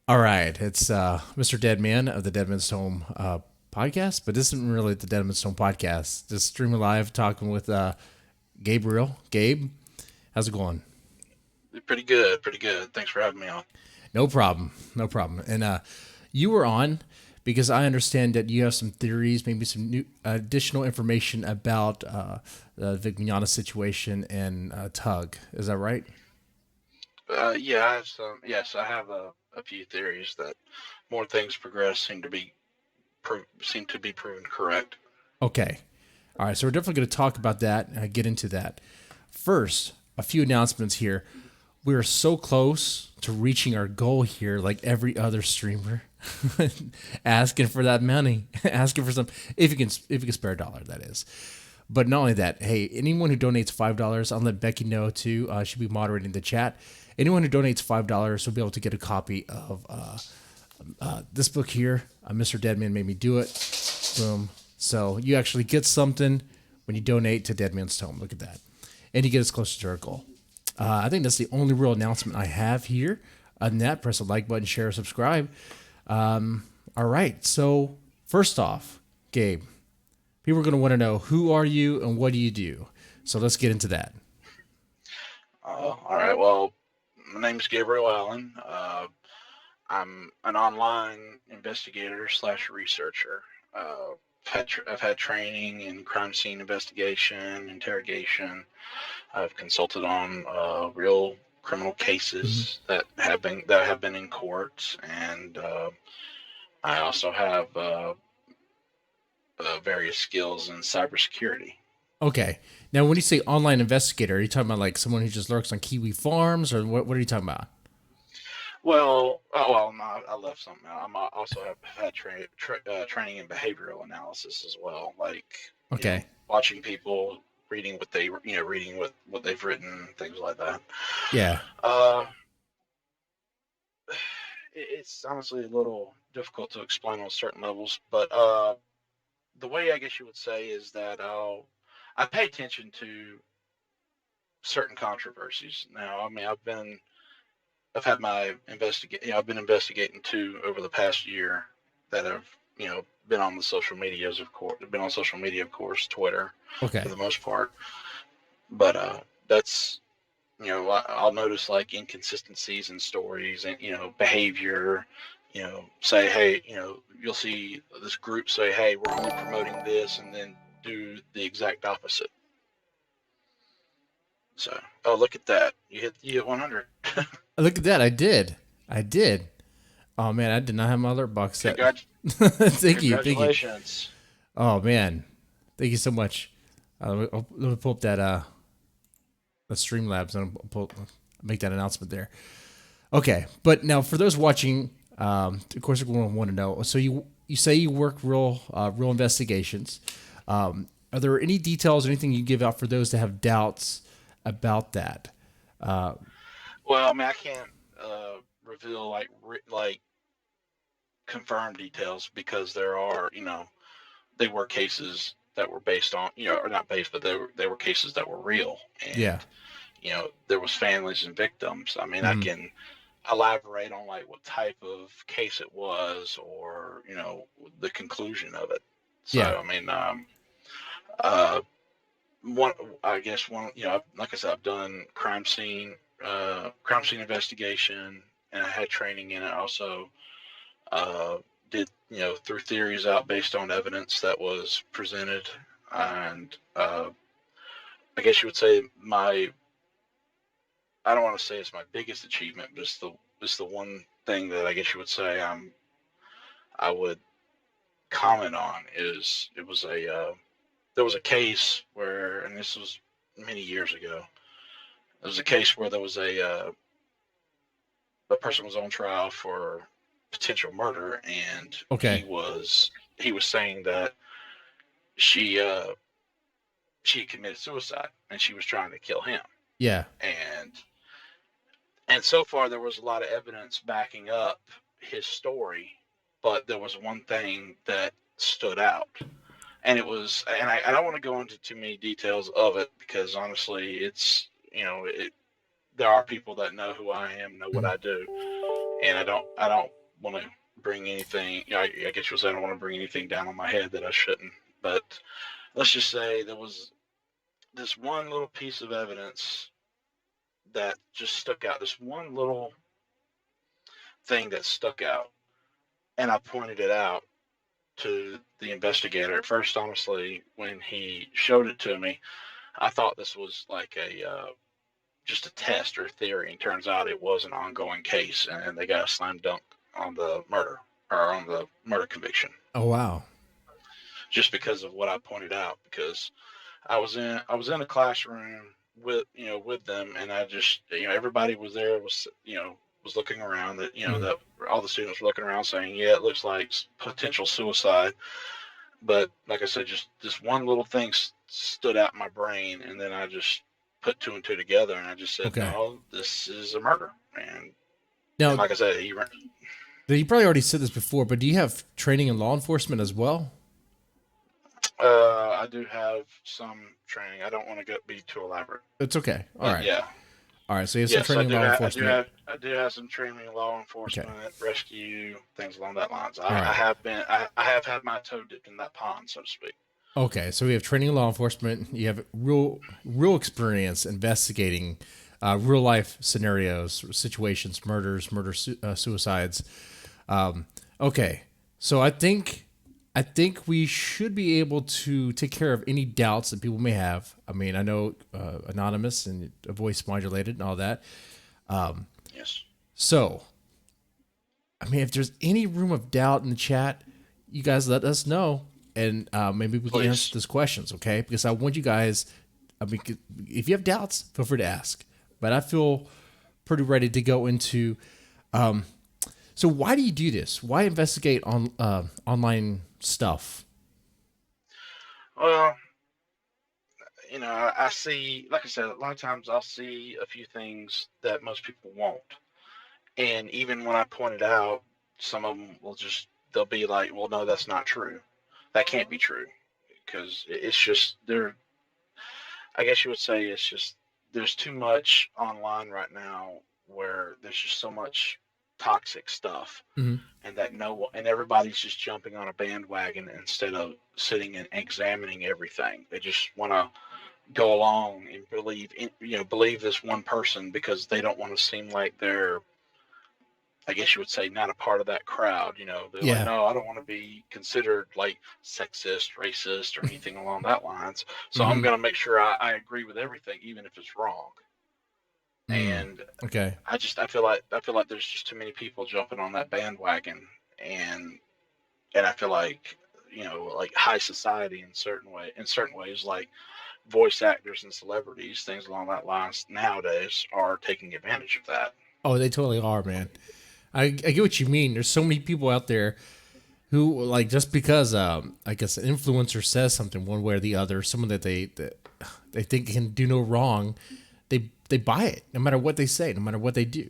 All right, it's Mr. Deadman of the Deadmanstome podcast, but this isn't really the Deadmanstone podcast. Just streaming live, talking with Gabriel. Gabe, how's it going? Pretty good, pretty good. Thanks for having me on. No problem, no problem. And you were on because I understand that you have some theories, maybe some new additional information about the Vic situation and Tug. Is that right? Yeah, I have some. Yes, I have a few theories that more things progress seem to be proven correct. Okay. All right, so we're definitely going to talk about that and get into that. First, a few announcements here. We are so close to reaching our goal here, like every other streamer, asking for that money, asking for some, if you can spare a dollar, that is. But not only that, hey, anyone who donates $5, I'll let Becky know too. She'll be moderating the chat. Anyone who donates $5 will be able to get a copy of this book here. Mr. Deadman made me do it. Boom. So you actually get something when you donate to Deadman's Tome. Look at that. And you get us closer to our goal. I think that's the only real announcement I have here. Other than that, press the like button, share, subscribe. All right. So first off, Gabe, people are going to want to know who are you and what do you do. So let's get into that. All right. Well, my name's Gabriel Allen. I'm an online investigator slash researcher. I've had training in crime scene investigation, interrogation. I've consulted on real criminal Mm-hmm. cases that have been in court, and I also have various skills in cybersecurity. Okay. Now, when you say online investigator, are you talking about like someone who just lurks on Kiwi Farms or what are you talking about? Well, no, I left something out. I also have had training in behavioral analysis as well, like Okay. watching people, reading what they've written, things like that. Yeah. Uh, it's honestly a little difficult to explain on certain levels, but the way I guess you would say is that I pay attention to certain controversies. Now, I mean, I've had my investigate. I've been investigating two over the past year that have been on the social medias, of course. Been on social media, of course, Twitter, for Okay. the most part. But that's I'll notice like inconsistencies in stories and behavior. Say hey, you'll see this group say hey, we're only promoting this, and then do the exact opposite. So, oh look at that, you hit 100. Look at that. I did. I did. Oh man, I did not have my alert box set. Congrat- Thank you. Thank you. Congratulations. Oh man. Thank you so much. Let me pull up that the Streamlabs and make that announcement there. Okay, but now for those watching, of course, we're going to want to know. So you say you work real investigations. Are there any details or anything you give out for those that have doubts about that? Uh, Well, I mean, I can't reveal like confirmed details because there are, they were cases that were based on, or not based, but they were cases that were real, yeah. and there was families and victims. I mean, I Hmm. can elaborate on like what type of case it was, or the conclusion of it. So, Yeah. I mean, uh, one, I guess one, like I said, I've done crime scene investigation, and I had training in it. Also, did threw theories out based on evidence that was presented, and I guess you would say my, I don't want to say it's my biggest achievement, but it's the one thing that I guess you would say I would comment on is it was a there was a case where, and this was many years ago. There was a case where there was a person was on trial for potential murder, and Okay. he was saying that she she committed suicide and she was trying to kill him, Yeah. and so far there was a lot of evidence backing up his story, but there was one thing that stood out, and it was, and I don't want to go into too many details of it because honestly it's there are people that know who I am, know what Mhm. I do, and I don't want to bring anything. I guess you'll say I don't want to bring anything down on my head that I shouldn't. But let's just say there was this one little piece of evidence that just stuck out. This one little thing that stuck out, and I pointed it out to the investigator. At first, honestly, when he showed it to me, I thought this was like a just a test or a theory, and turns out it was an ongoing case, and they got a slam dunk on the murder or on the murder conviction, Oh wow. just because of what I pointed out. Because I was in a classroom with them, and I just everybody was there was looking around that Mhm. that all the students were looking around saying, yeah, it looks like potential suicide. But like I said, just this one little thing stood out in my brain, and then I just put two and two together, and I just said, Okay. no, this is a murder. And Now, like I said, you probably already said this before, but do you have training in law enforcement as well? I do have some training. I don't want to be too elaborate, It's okay. All but right. yeah, All right. So you have some yes, I training in do. law I do enforcement. have. I do have some training in law Okay. enforcement, rescue, things along that lines. All I right. have been. I have had my toe dipped in that pond, so to speak. Okay. So we have training in law enforcement. You have real experience investigating real life scenarios, situations, murders, suicides. Okay. So I think we should be able to take care of any doubts that people may have. I mean, I know anonymous and a voice modulated and all that. Yes, So, I mean, if there's any room of doubt in the chat, you guys let us know, and maybe we can answer please. those questions. Okay? Because I want you guys. I mean, if you have doubts, feel free to ask. But I feel pretty ready to go into. So, why do you do this? Why investigate on online stuff? Well, I see. Like I said, a lot of times I'll see a few things that most people won't, and even when I point it out, some of them they'll be like, "Well, no, that's not true. That can't be true." Because it's just there. I guess you would say it's just there's too much online right now where there's just so much toxic stuff, Mm-hmm. and that no and everybody's just jumping on a bandwagon instead of sitting and examining everything. They just want to go along and believe this one person because they don't want to seem like they're, I guess you would say, not a part of that crowd. They're like, Yeah. no, I don't want to be considered like sexist, racist, or anything along that lines. So I'm Mm-hmm. going to make sure I agree with everything, even if it's wrong. Mm. And Okay. I feel like there's just too many people jumping on that bandwagon, and I feel like like high society in certain ways, like voice actors and celebrities, things along that lines nowadays are taking advantage of that. Oh, they totally are, man. I get what you mean. There's so many people out there who like just because I guess an influencer says something one way or the other, someone that they think can do no wrong, they buy it no matter what they say, no matter what they do.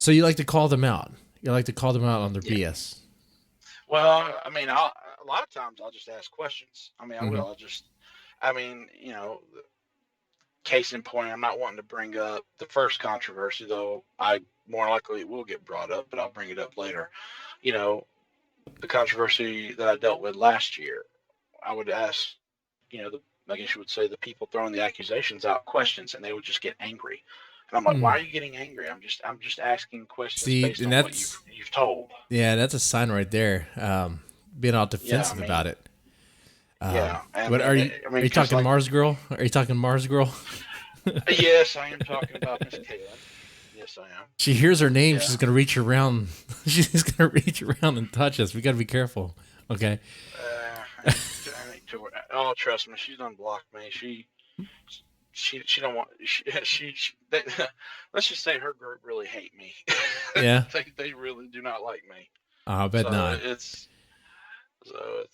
So you like to call them out. You like to call them out on their Yeah. BS. Well, I mean, a lot of times I'll just ask questions. I mean, I Mm-hmm. will. I mean, case in point, I'm not wanting to bring up the first controversy, though. I more likely it will get brought up, but I'll bring it up later. You know, the controversy that I dealt with last year, I would ask, I guess you would say, the people throwing the accusations out questions, and they would just get angry. And I'm like, why Mm. are you getting angry? I'm just asking questions See, based and on what you've that's you've told. yeah, that's a sign right there. Being all Yeah, I defensive mean, about it. yeah, I What mean, are you? Are you because talking like, Mars Girl? Are you talking Mars Girl? yes, I am talking about Miss Kaylin. Yes, I am. She hears her name, Yeah. she's gonna reach around. She's gonna reach around and touch us. We gotta be careful. Okay. I ain't to oh, trust me, she's unblocked me. She don't want let's just say her group really hate me. Yeah. They really do not like me. I bet So not. it's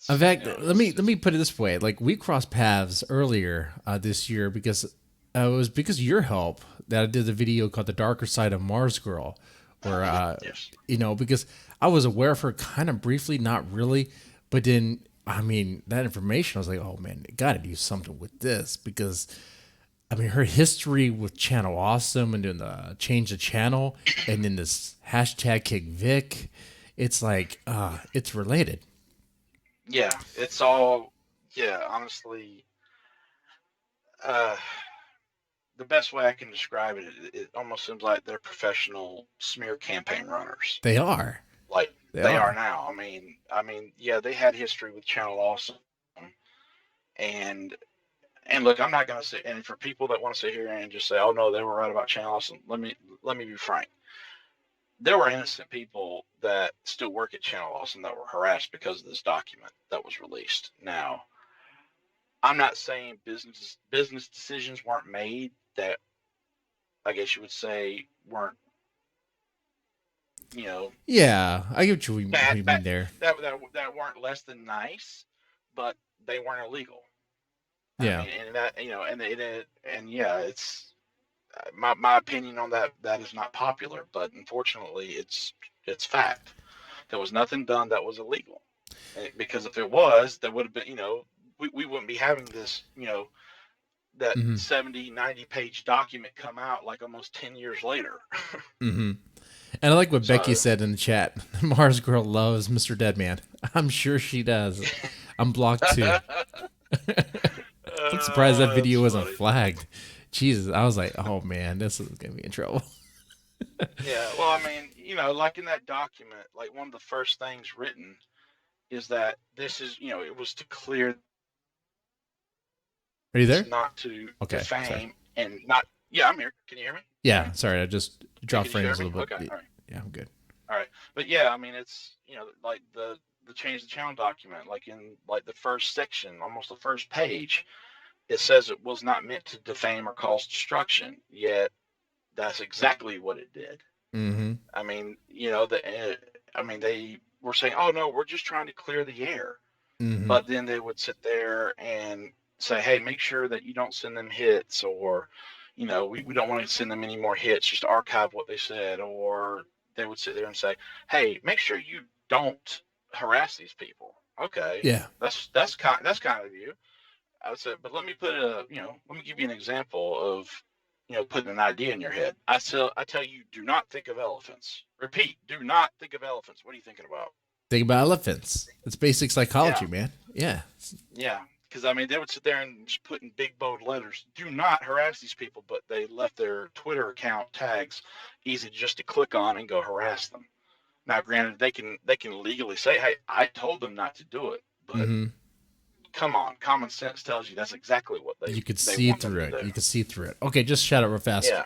In fact, let it's me just put it this way: like we crossed paths earlier this year because it was because of your help that I did the video called "The Darker Side of Mars Girl," where yes. because I was aware of her kind of briefly, not really, but then I mean that information, I was like, oh man, got to do something with this because I mean, her history with Channel Awesome and doing the change the channel, and then this hashtag kick Vic, it's like it's related. Yeah, it's all. Yeah, honestly, uh, the best way I can describe it, it almost seems like they're professional smear campaign runners. They are. Like They they are are. now. Yeah, they had history with Channel Awesome, and and look, I'm not gonna say. And for people that want to sit here and just say, "Oh no, they were right about Channel Awesome," let me be frank. There were innocent people that still work at Channel Awesome that were harassed because of this document that was released. Now, I'm not saying business decisions weren't made that I guess you would say weren't, you know, Yeah, I get what you bad, mean there. that weren't less than nice, but they weren't illegal. I Yeah. mean, and that, and yeah, it's my opinion on that is not popular, but unfortunately, it's fact. There was nothing done that was illegal, because if it was, there would have been, we wouldn't be having this, that Mm-hmm. 70, 90 page document come out like almost 10 years later. Mm-hmm. And I like what Becky So, said in the chat. Mars girl loves Mr. Deadman. I'm sure she does. I'm blocked too. I'm surprised that that's video wasn't funny. flagged. Jesus, I was like, oh man, this is gonna be in trouble. Yeah, well, I mean, like in that document, like one of the first things written is that this is, it was to clear Are you this, there? not to Okay, sorry. defame and not. Yeah, I'm here. Can you hear me? Can you hear Yeah, me? sorry. I just Yeah, dropped can you hear frames a me? little Okay, bit. all right, Yeah, I'm good. all right. But yeah, I mean, it's, like the change the channel document, like in like the first section, almost the first page, it says it was not meant to defame or cause destruction. Yet that's exactly what it did. Mm-hmm. I mean, they were saying, "Oh no, we're just trying to clear the air," Mm-hmm. but then they would sit there and say, "Hey, make sure that you don't send them hits," or, we don't want to send them any more hits. Just archive what they said, or they would sit there and say, "Hey, make sure you don't harass these people." Okay, Yeah. that's kind of you. I would say, but let me give you an example of, putting an idea in your head. I tell you, do not think of elephants. Repeat, do not think of elephants. What are you thinking about? Think about elephants. It's basic Yeah, psychology, man. Yeah. yeah. Because I mean, they would sit there and just put in big bold letters, "Do not harass these people," but they left their Twitter account tags easy just to click on and go harass them. Now, granted, they can legally say, "Hey, I told them not to do it," but Mm-hmm. come on, common sense tells you that's exactly what they You could they see want them through to it. do. You could see through it. Okay, just shout out real fast. Yeah.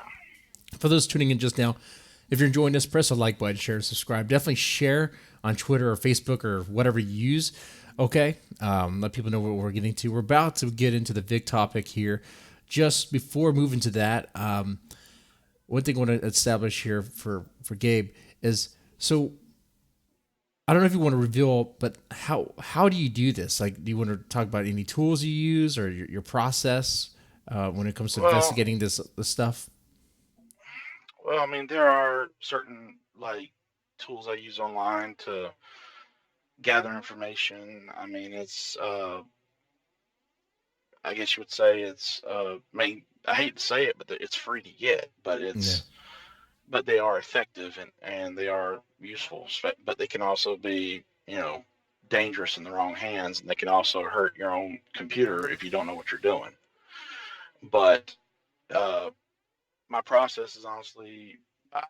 For those tuning in just now, if you're enjoying this, press a like button, share, and subscribe. Definitely share on Twitter or Facebook or whatever you use. Okay, let people know what we're getting to. We're about to get into the Vic topic here. Just before moving to that, one thing I want to establish here for Gabe is so I don't know if you want to reveal, but how do you do this? Like, do you want to talk about any tools you use or your process when it comes to Well, investigating this stuff? I mean, there are certain like tools I use online to gather information. I mean, I guess you would say I mean, I hate to say it, but it's free to get, but Yeah. they are effective, and they are useful, but they can also be, dangerous in the wrong hands, and they can also hurt your own computer if you don't know what you're doing. But uh, my process is honestly,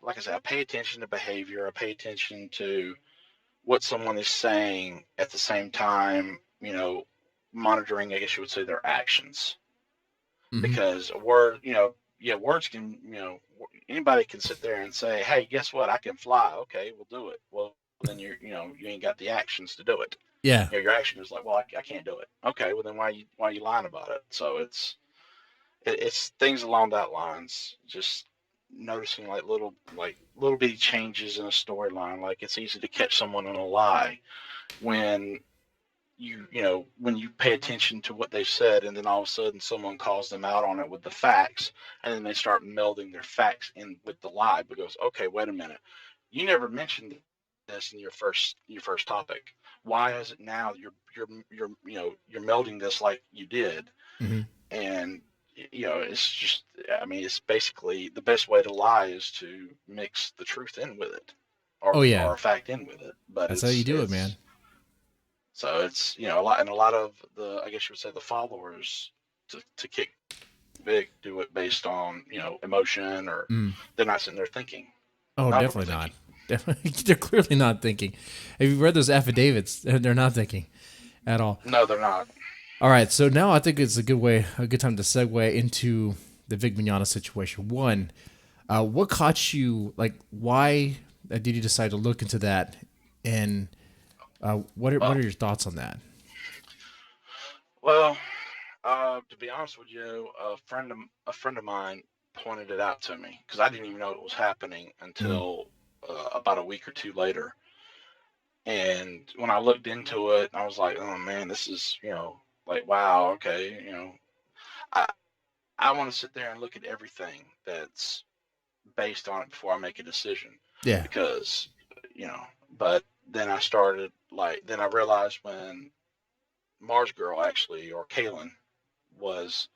like I said, I pay attention to behavior. I pay attention to what someone is saying at the same time, monitoring, I guess you would say, their actions. Mm-hmm. Because yeah, words can, anybody can sit there and say, "Hey, guess what? I can fly." Okay, we'll do it. Well, then you ain't got the actions to do it. Yeah. Your action is like, "Well, I can't do it." Okay, well then why are you lying about it? So it's things along that lines. Just noticing like little bitty changes in a storyline. Like it's easy to catch someone in a lie when when you pay attention to what they've said, and then all of a sudden someone calls them out on it with the facts, and then they start melding their facts in with the lie because, okay, wait a minute, you never mentioned this in your first topic. Why is it now you're melding this like you did? Mm-hmm. And it's just, I mean, it's basically the best way to lie is to mix the truth in with it, Oh yeah, or a fact in with it. But that's how you do it, man. it's a lot, and a lot of the, I guess you would say, the followers to kick Vic do it based on emotion, or Mm. they're not sitting there thinking, Oh, not definitely not. overthinking. Definitely, they're clearly not thinking. Have you read those affidavits? They're not thinking at all. No, they're not. All right, so now I think it's a good time to segue into the Vic Mignogna situation. One, what caught you? Like, why did you decide to look into that? And what are Well, your thoughts on that? well, to be honest with you, a friend of mine pointed it out to me because I didn't even know it was happening Mm. until about a week or two later. And when I looked into it, I was like, oh man, this is, like, wow, okay, I I want to sit there and look at everything that's based on it before I make a decision, Yeah. because, you know, but then I started, like, then I realized when Mars Girl, actually, or Kaylin, was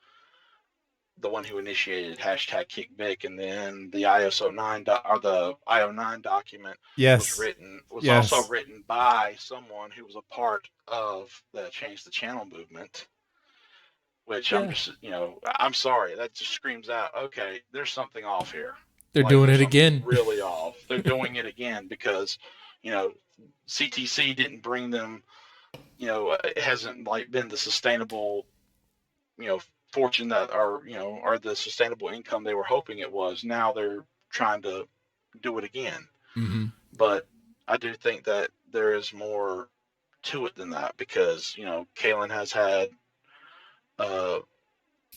the one who initiated hashtag kickback, and then the or the IO9 document Yes. was also Yes. written by someone who was a part of the Change the Channel movement. Which I'm Yeah. just, I'm sorry, that just screams out, okay, there's something off here. They're Like, doing there's it something again. really off. They're doing it again because, you know, CTC didn't bring them, it hasn't, like, been the sustainable, you know, fortune that, or the sustainable income they were hoping it was. Now they're trying to do it again. Mm-hmm. But I do think that there is more to it than that, because, Kaylin has had uh,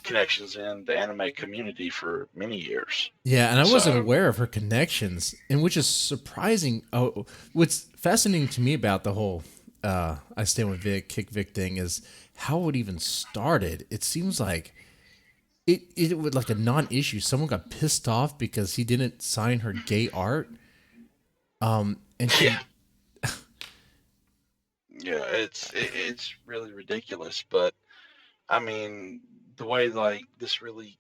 connections in the anime community for many years. Yeah, and I wasn't So, aware of her connections, and which is surprising. Oh, what's fascinating to me about the whole "I stand with Vic, kick Vic" thing is how it even started. It seems like it was like a non-issue. Someone got pissed off because he didn't sign her gay art, and yeah, she, yeah, it's really ridiculous. But I mean, the way, like, this really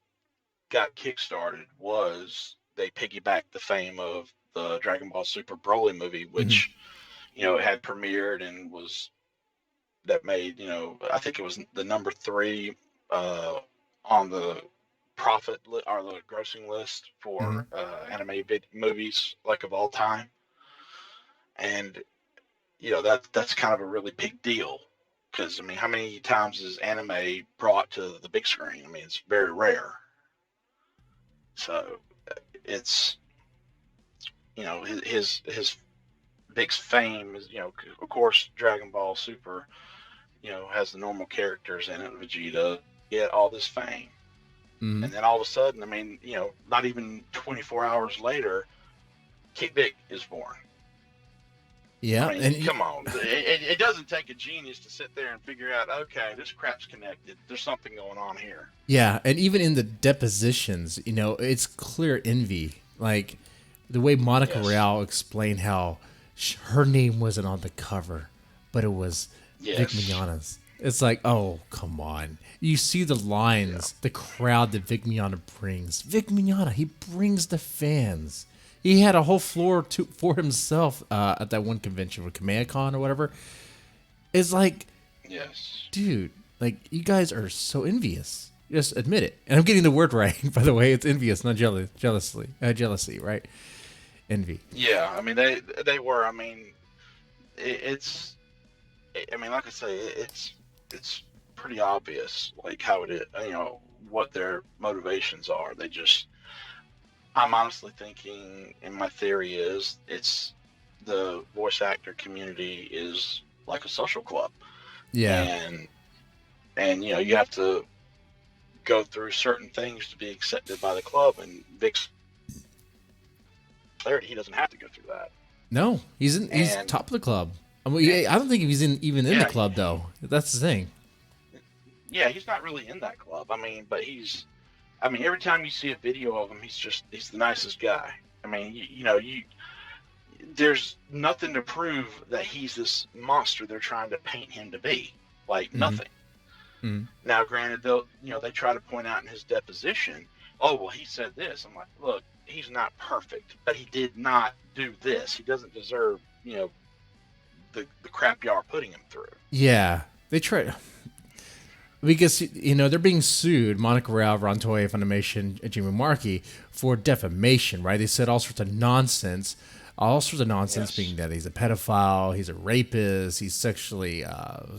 got kickstarted was they piggybacked the fame of the Dragon Ball Super Broly movie, Mhm, which, it had premiered and was that made, I think it was the number three on the or the grossing list mhm. for anime movies, like, of all time. And that's kind of a really big deal, because, I mean, how many times is anime brought to the big screen? I mean, it's very rare. So it's, his big fame is, of course, Dragon Ball Super, has the normal characters in it, Vegeta, get all this fame. Mhm. And then all of a sudden, I mean, not even 24 hours later, Kid Vic is born. I Yeah, mean, and come on. It doesn't take a genius to sit there and figure out, okay, this crap's connected. There's something going on here. yeah, and even in the depositions, it's clear envy. Like the way Monica Yes. Real explained how her name wasn't on the cover, but it was Vic Yes. Mignogna's. It's like, oh, come on. You see the Yeah. lines, the crowd that Vic Mignogna brings. Vic Mignogna, he brings the fans. He had a whole floor for himself at that one convention with KamehaCon or whatever. It's like, Yes. dude, like you guys are so envious. Just admit it. And I'm getting the word right, by the way. It's envious, not jealousy, right? Envy. Yeah. I mean, they were. I mean, it's. I mean, like I say, it's pretty obvious, like, how it is. What their motivations are. They just. I'm honestly thinking, and my theory is, it's the voice actor community is like a social club, Yeah. and you have to go through certain things to be accepted by the club. And Vic's clarity, he doesn't have to go through that. No, he's And top of the club. I mean, I don't think he's even in the yeah, club though. That's the thing. yeah, he's not really in that club. I mean, but he's. I mean, every time you see a video of him, he's the nicest guy. I mean, there's nothing to prove that he's this monster they're trying to paint him to be. Like, Hmm. nothing. Now, granted, they try to point out in his deposition, oh, well, he said this. I'm like, look, he's not perfect, but he did not do this. He doesn't deserve, the crap y'all are putting him through. Yeah, they try because they're being sued, Monica Rao, Rontoya, Funimation, and Jimmy Markey, for defamation. Right? They said all sorts of nonsense. Yes. Being that he's a pedophile, he's a rapist, he's sexually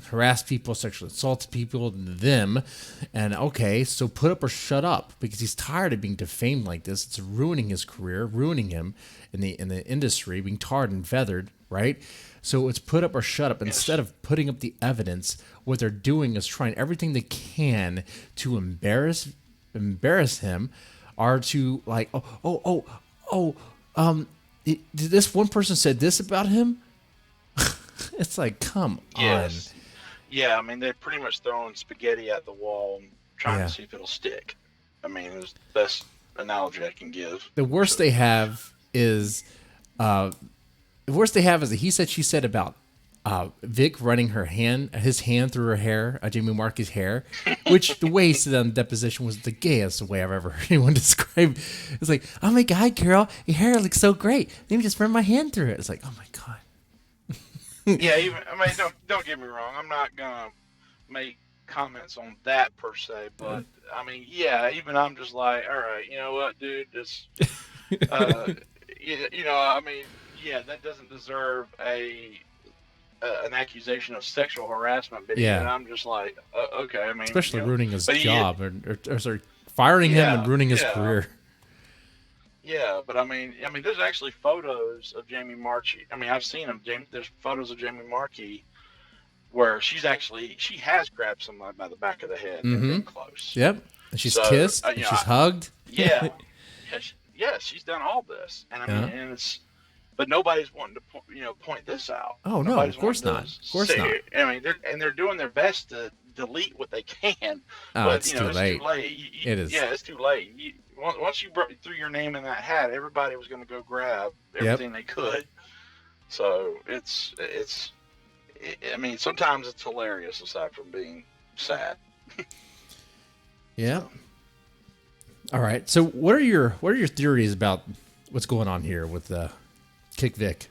harassed people, sexually assaulted people, them. And okay, so put up or shut up, because he's tired of being defamed like this. It's ruining his career, ruining him in the industry, being tarred and feathered, right? So it's put up or shut up. Instead of putting up the evidence, what they're doing is trying everything they can to embarrass him, or to like, this one person said this about him. It's like, come Yes. Yeah, I mean, they're pretty much throwing spaghetti at the wall and trying Yeah. to see if it'll stick. I mean, it's the best analogy I can give. The worst they have is, a he said, she said about Vic running his hand through her hair, Jamie Markey's hair, which the way he said on deposition was the gayest way I've ever heard anyone describe. It's like, oh my God, girl, your hair looks so great. Let me just run my hand through it. It's like, oh my God. Yeah, don't get me wrong. I'm not gonna make comments on that per se, but I mean, yeah, even I'm just like, all right, you know what, dude, this, uh, I mean, yeah, that doesn't deserve an accusation of sexual harassment, but even Yeah. I'm just like, okay, I mean, Especially ruining his but job, or sorry, firing him and yeah, ruining his yeah. career. Yeah, but I mean, there's actually photos of Jamie Marchi. I mean, I've seen them. There's photos of Jamie Marchi where she has grabbed somebody by the back of the head and been close. Yep. And she's So, kissed. And she's hugged. yeah, yeah, she's done all this, and I mean, Yeah. but nobody's wanting to point this out. Oh no, Nobody's of course wanting not. to Of course not. say. I mean, they're doing their best to delete what they can, Oh, but it's too it's late. too late. It is. Yeah, it's too late. Once you threw your name in that hat, everybody was going to go grab everything they could. So I mean, sometimes it's hilarious aside from being sad. Yeah. All right. So what are your theories about what's going on here with Kick Vic?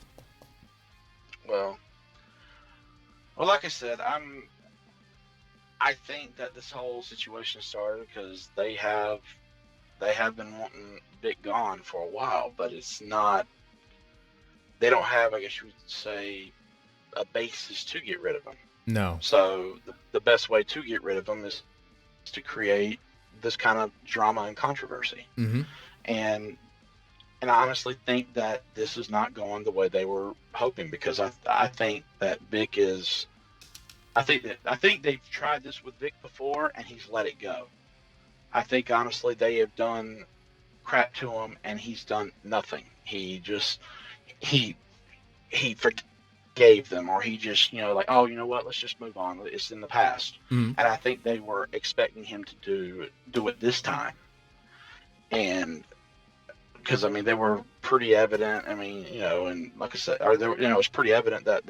Well, like I said, I think that this whole situation started because they have been wanting Vic gone for a while, but it's not. They don't have, I guess you would say, a basis to get rid of him. No. So the best way to get rid of him is to create this kind of drama and controversy. Mm-hmm. And I honestly think that this is not going the way they were hoping, because I think that Vic is. I think they've tried this with Vic before and he's let it go. I think honestly they have done crap to him and he's done nothing. He just he forgave them, or he just like, oh, you know what, let's just move on. It's in the past. Mm-hmm. And I think they were expecting him to do it this time, and because I mean they were pretty evident. I mean, and like I said, it was pretty evident that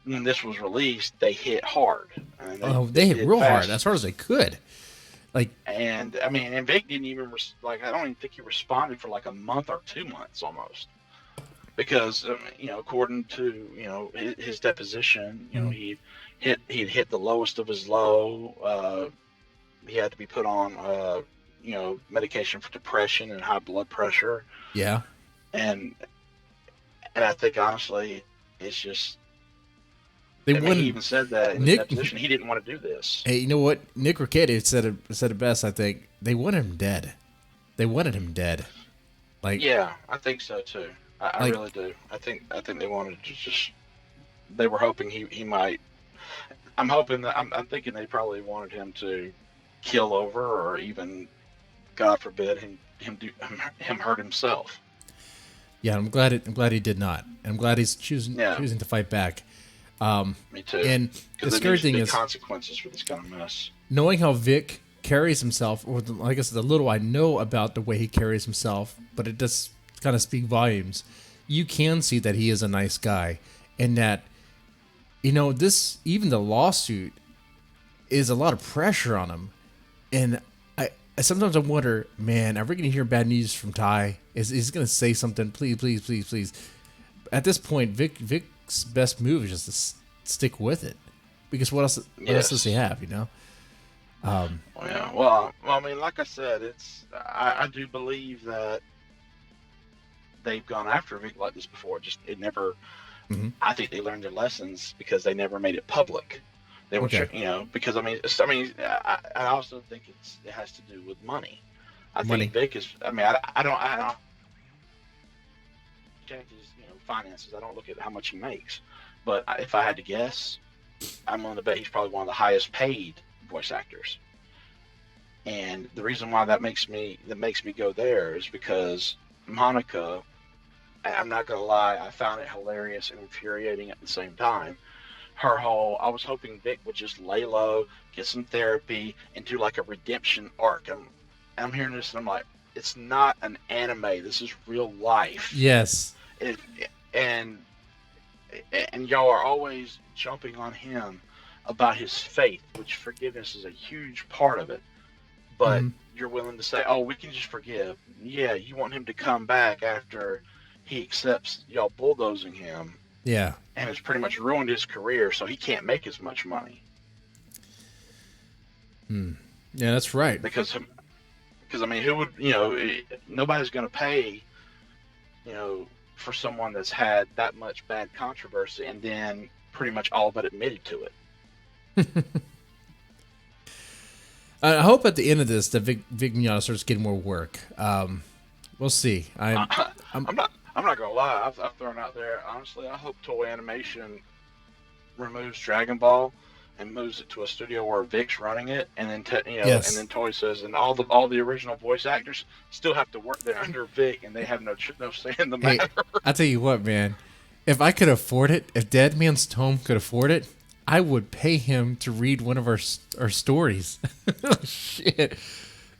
when this was released, they hit hard. I mean, they hit real fast. hard, as hard as they could. And I mean, and Vic didn't even I don't even think he responded for like a month or 2 months almost, because according to his deposition, he hit the lowest of his low. He had to be put on medication for depression and high blood pressure. Yeah. And I think honestly, it's just. He even said that in his deposition. He didn't want to do this. Hey, you know what? Nick Ricchetti said it best. I think they wanted him dead. They wanted him dead. Yeah, I think so too. I really do. I think they wanted to just. They were hoping he might. I'm thinking they probably wanted him to kill over, or even, God forbid, him hurt himself. Yeah, I'm glad he did not. I'm glad he's choosing to fight back. Me too. And the scary thing is consequences for this kind of mess. Knowing how Vic carries himself, or like I said, the little I know about the way he carries himself, but it does kind of speak volumes. You can see that he is a nice guy, and that this, even the lawsuit, is a lot of pressure on him, and I sometimes I wonder, man, are we going to hear bad news from Ty? Is he going to say something? Please, please, please, please. At this point, Vic's best move is just to stick with it, because what else? What else does he have? You know. Yeah. Well, I mean, like I said, I do believe that they've gone after Vic like this before. Just it never. Mm-hmm. I think they learned their lessons because they never made it public. They were, Okay. because I also think it has to do with money. I Money. think Vic is. I don't change his, finances. I don't look at how much he makes, but if I had to guess, I'm willing to bet he's probably one of the highest paid voice actors. And the reason why that makes me go there is because Monica. I'm not gonna lie, I found it hilarious and infuriating at the same time. Her whole, I was hoping Vic would just lay low, get some therapy, and do like a redemption arc. I'm hearing this and I'm like, it's not an anime. This is real life. Yes. And y'all are always jumping on him about his faith, which forgiveness is a huge part of it. But you're willing to say, oh, we can just forgive. Yeah, you want him to come back after he accepts y'all bulldozing him. Yeah. And it's pretty much ruined his career, so he can't make as much money. Yeah, that's right. Because I mean, who would, nobody's going to pay, for someone that's had that much bad controversy and then pretty much all but admitted to it. I hope at the end of this that Vic Mignogna starts getting more work. We'll see. I'm not gonna lie. I've thrown out there. Honestly, I hope Toei Animation removes Dragon Ball and moves it to a studio where Vic's running it, and then Yes. and then Toei says, and all the original voice actors still have to work there under Vic, and they have no say in the matter. I tell you what, man. If I could afford it, if Deadman's Tome could afford it, I would pay him to read one of our stories. Oh, shit,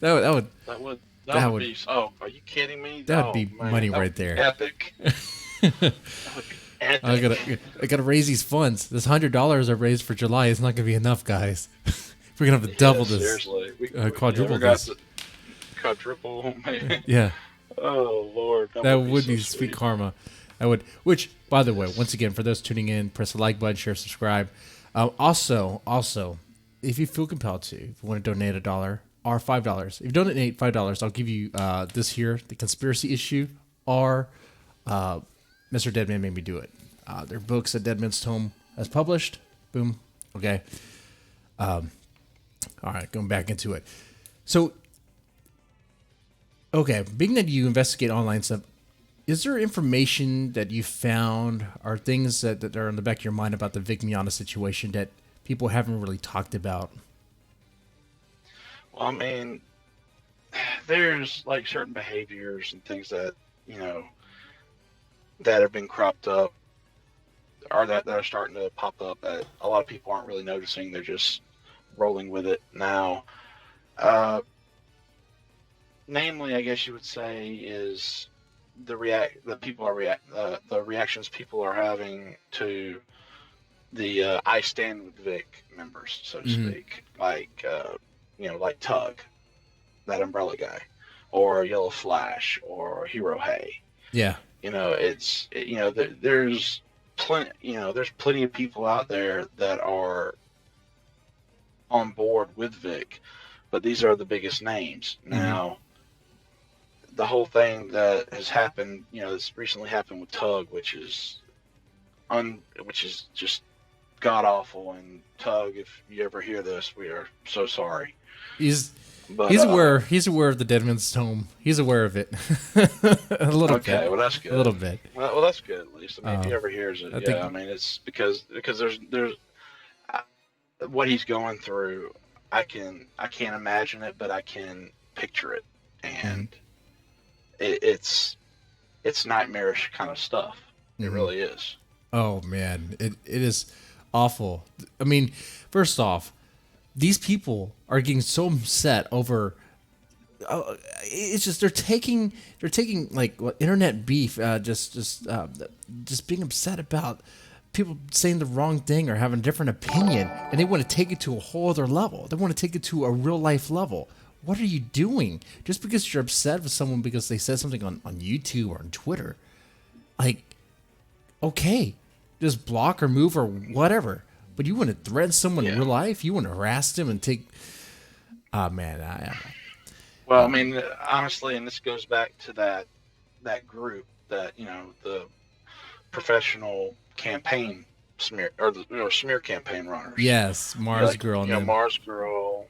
that would be. Oh, are you kidding me? That would be money right there. Epic. That would be epic. I gotta raise these funds. This $100 I raised for July is not gonna be enough, guys. We're gonna have to double this. Seriously, quadruple this. Quadruple, man. Yeah. Oh Lord, that would be so sweet karma. I would. Which, by the way, once again, for those tuning in, press the like button, share, subscribe. Also, if you feel compelled to, if you want to donate $1 or $5, if you donate $5, I'll give you this here, the conspiracy issue, or Mr. Deadman Made Me Do It. Their books that Deadman's Tome has published. Boom. Okay. All right, going back into it. So, okay, being that you investigate online stuff, is there information that you found or things that are in the back of your mind about the Vic Mignogna situation that people haven't really talked about? Well, I mean, there's like certain behaviors and things that, that have been cropped up or that are starting to pop up that a lot of people aren't really noticing. They're just rolling with it now. Namely, I guess you would say, is the reactions people are having to the I Stand with Vic members, so to speak, like like Tug, that Umbrella guy, or Yellow Flash, or Hero Hey. Yeah. There's plenty of people out there that are on board with Vic, but these are the biggest names now. The whole thing that has happened, this recently happened with Tug, which is just god awful. And Tug, if you ever hear this, we are so sorry. He's aware of the Deadman's Tome. He's aware of it. A little bit. Okay, well that's good. A little bit. Well, that's good at least. I mean, if he ever hears it, it's because there's what he's going through. I can't imagine it, but I can picture it, and it's nightmarish kind of stuff. It really is. Oh man, it is awful. I mean, first off, these people are getting so upset over. It's just they're taking like internet beef, just being upset about people saying the wrong thing or having a different opinion, and they want to take it to a whole other level. They want to take it to a real life level. What are you doing? Just because you're upset with someone because they said something on YouTube or on Twitter, like, okay, just block or move or whatever. But you want to threaten someone in real life? You want to harass them and take... Oh, man. Well, I mean, honestly, and this goes back to that group that, the professional campaign smear or smear campaign runners. Yes, Mars Girl. Mars Girl.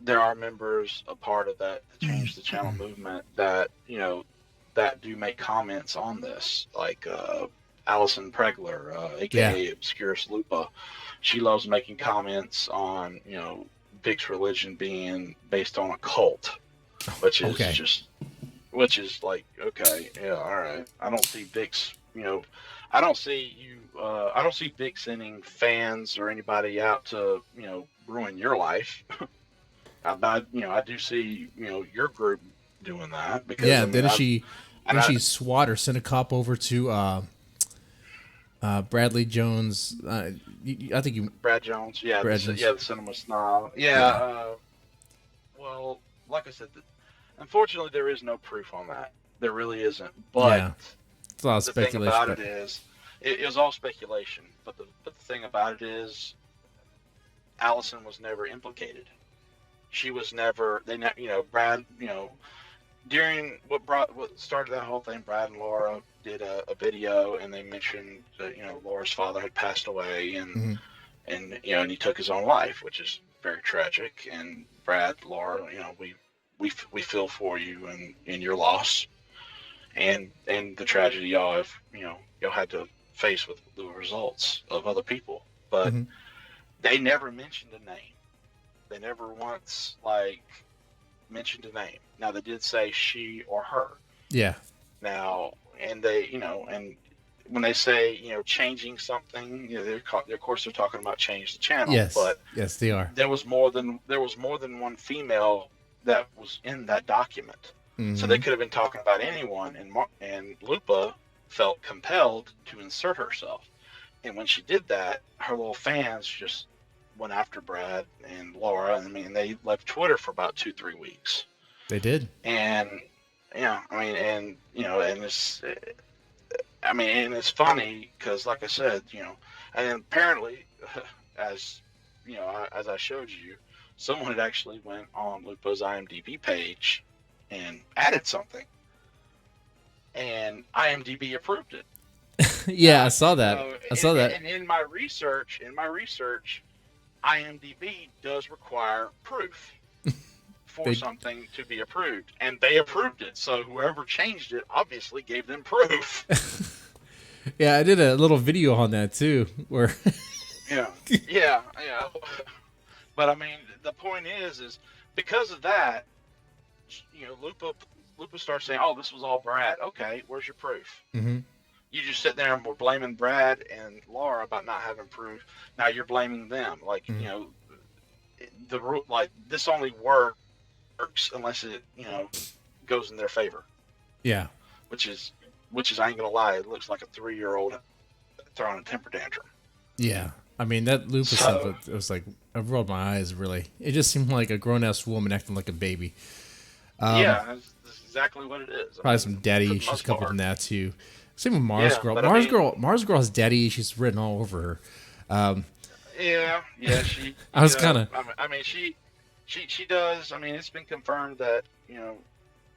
There are members, a part of that Change the Channel movement that that do make comments on this, like Allison Pregler, aka Obscurus Lupa. She loves making comments on Vic's religion being based on a cult, which is which is like, okay, yeah, all right. I don't see Vic's, I don't see Vic sending fans or anybody out to, ruin your life. I do see, your group doing that because didn't she swat or send a cop over to Bradley Jones? I think you Brad Jones, the cinema snob, well, like I said, unfortunately, there is no proof on that. There really isn't. But it's a lot of speculation. The thing about it is, it was all speculation. But the thing about it is, Allison was never implicated. She was never. Brad. During what started that whole thing, Brad and Laura did a video, and they mentioned that Laura's father had passed away, and and he took his own life, which is very tragic. And Brad, Laura, we feel for you and in your loss, and the tragedy y'all have y'all had to face with the results of other people. But they never mentioned a name. They never once mentioned a name. Now they did say she or her. Yeah. Now, and they and when they say changing something, of course they're talking about change the channel. Yes. But yes, they are. There was more than one female that was in that document. So they could have been talking about anyone, and Lupa felt compelled to insert herself. And when she did that, her little fans just went after Brad and Laura. I mean, they left Twitter for about 2-3 weeks. They did. And and it's, and it's funny because, like I said, and apparently, as as I showed you, someone had actually went on Lupa's IMDb page and added something, and IMDb approved it. Yeah, I saw that. And in my research, IMDb does require proof for something to be approved, and they approved it. So whoever changed it obviously gave them proof. Yeah, I did a little video on that too, where. yeah. But I mean, the point is because of that, Lupa starts saying, "Oh, this was all Brad." Okay, where's your proof? You just sit there and we're blaming Brad and Laura about not having proof. Now you're blaming them, the rule, this only works unless it goes in their favor. Yeah, which is I ain't gonna lie, it looks like a 3-year-old throwing a temper tantrum. Yeah. I mean, that Lupa stuff, it was like, I rolled my eyes, really. It just seemed like a grown-ass woman acting like a baby. That's exactly what it is. Probably some daddy issues coupled in that, too. Same with Mars Girl. Mars Girl has daddy issues written all over her. She... I was kind of... she does. I mean, it's been confirmed that,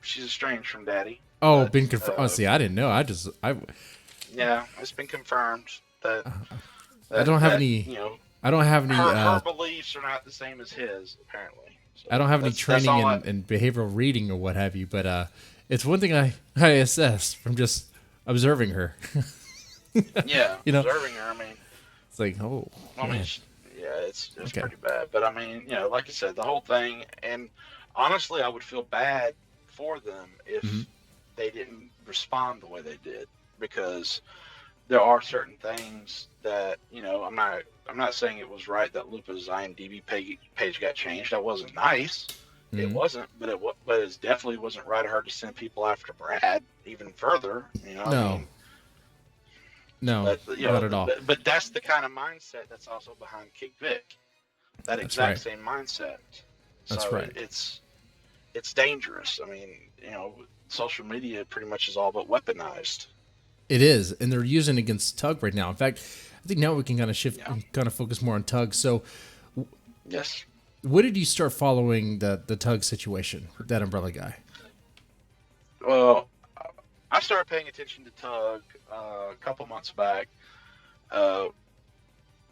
she's estranged from daddy. Oh, but, been confirmed. See, I didn't know. Yeah, it's been confirmed that... I don't have any. I don't have any. Her beliefs are not the same as his, apparently. So I don't have any training in behavioral reading or what have you, but it's one thing I assess from just observing her. Observing her. I mean, it's like, oh. I mean, it's okay. Pretty bad. But I mean, like I said, the whole thing, and honestly, I would feel bad for them if they didn't respond the way they did, because there are certain things that, I'm not saying it was right that Lupa's IMDb page got changed. That wasn't nice. It Mm. wasn't, but it definitely wasn't right of her to send people after Brad even further. I No, mean, no, not at all. but that's the kind of mindset that's also behind Kick Vic. That That's exact right. same mindset. That's So right. it's dangerous. I mean, social media pretty much is all but weaponized. It is, and they're using it against Tug right now. In fact, I think now we can kind of shift Yeah. and kind of focus more on Tug. So, Yes. when did you start following the Tug situation with that umbrella guy? Well, I started paying attention to Tug a couple months back. Uh,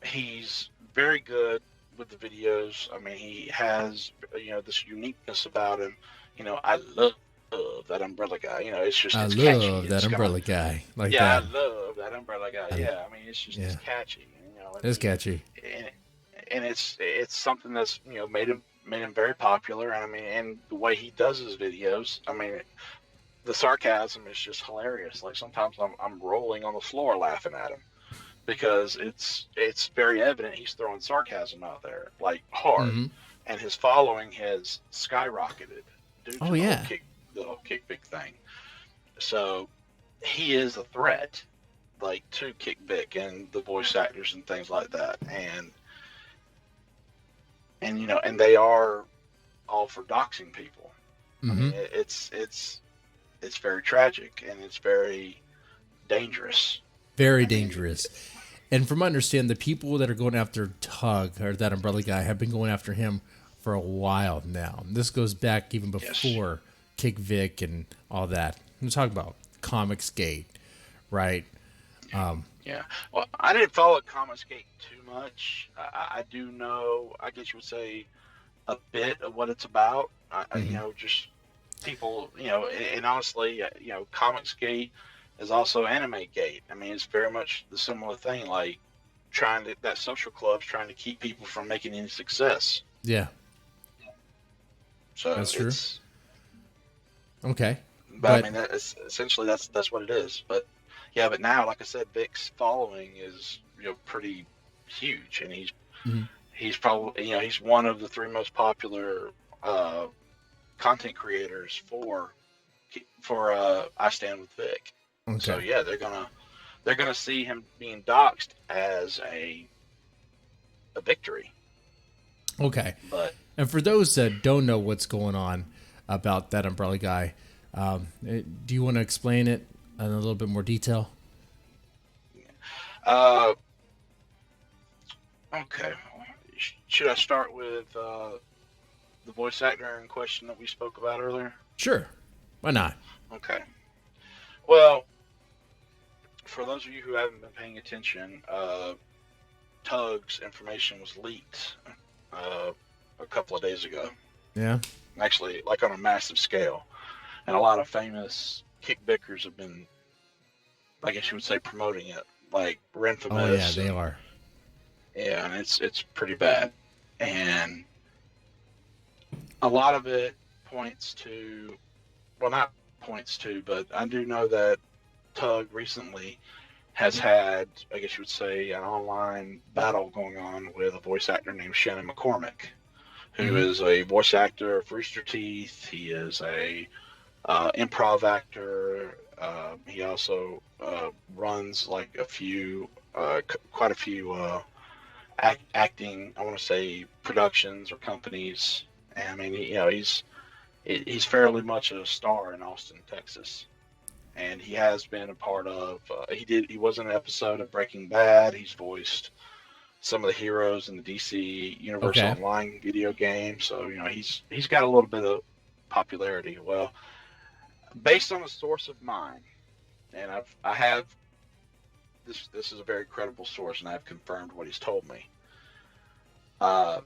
he's very good with the videos. I mean, he has this uniqueness about him. I love that umbrella guy. It's just I it's catchy. love that It's gonna umbrella guy like Yeah, I that. love that umbrella guy. I, Yeah, I mean it's yeah, catchy. And it's catchy. and, and it's something that's made him very popular. And I mean, and the way he does his videos, I mean, the sarcasm is just hilarious. Like sometimes I'm rolling on the floor laughing at him because it's very evident he's throwing sarcasm out there like hard, Mm-hmm. and his following has skyrocketed due Oh to yeah, the whole kick big thing. So he is a threat, like to Kick Vic and the voice actors and things like that, and they are all for doxing people. I mm-hmm. mean, it's very tragic and it's very dangerous. Very I mean, dangerous. And from my understanding, the people that are going after Tug or that umbrella guy have been going after him for a while now. And this goes back even yes, before Kick Vic and all that. I'm talking about Comics Gate, right? yeah. Well, I didn't follow Comicsgate too much. I do know, I guess you would say, a bit of what it's about. Mm-hmm. Just people, and honestly, Comicsgate is also Anime Gate. I mean, it's very much the similar thing. Like that social club's trying to keep people from making any success. Yeah, So that's true. it's, Okay, but I but mean, essentially that's what it is. But yeah, but now, like I said, Vic's following is pretty huge, and mhm. he's probably he's one of the three most popular uh, content creators for I Stand with Vic. So Okay, yeah, they're gonna see him being doxxed as a victory. okay. But And for those that don't know what's going on about that umbrella guy, do you want to explain it in a little bit more detail? uh, okay, should I start with the voice actor in question that we spoke about earlier? Sure. Why not? Okay. Well, for those of you who haven't been paying attention, Tug's information was leaked uh, a couple of days ago. Yeah. Actually, like on a massive scale, and a lot of famous kickbickers have been, I guess you would say, promoting it, like Oh yeah, Renfamous, they and are. yeah, and it's pretty bad. And a lot of it points to, well, not points to, but I do know that Tug recently has had, I guess you would say, an online battle going on with a voice actor named Shannon McCormick, who Mm-hmm. is a voice actor of Rooster Teeth. He is a improv actor. He also runs like quite a few acting, I want to say, productions or companies. And I mean, he's fairly much a star in Austin, Texas, and he has been a part of. He was in an episode of Breaking Bad. He's voiced some of the heroes in the DC Universe Okay. Online video game. So he's got a little bit of popularity. Well, based on a source of mine, and I have this. This is a very credible source, and I've confirmed what he's told me. Uh,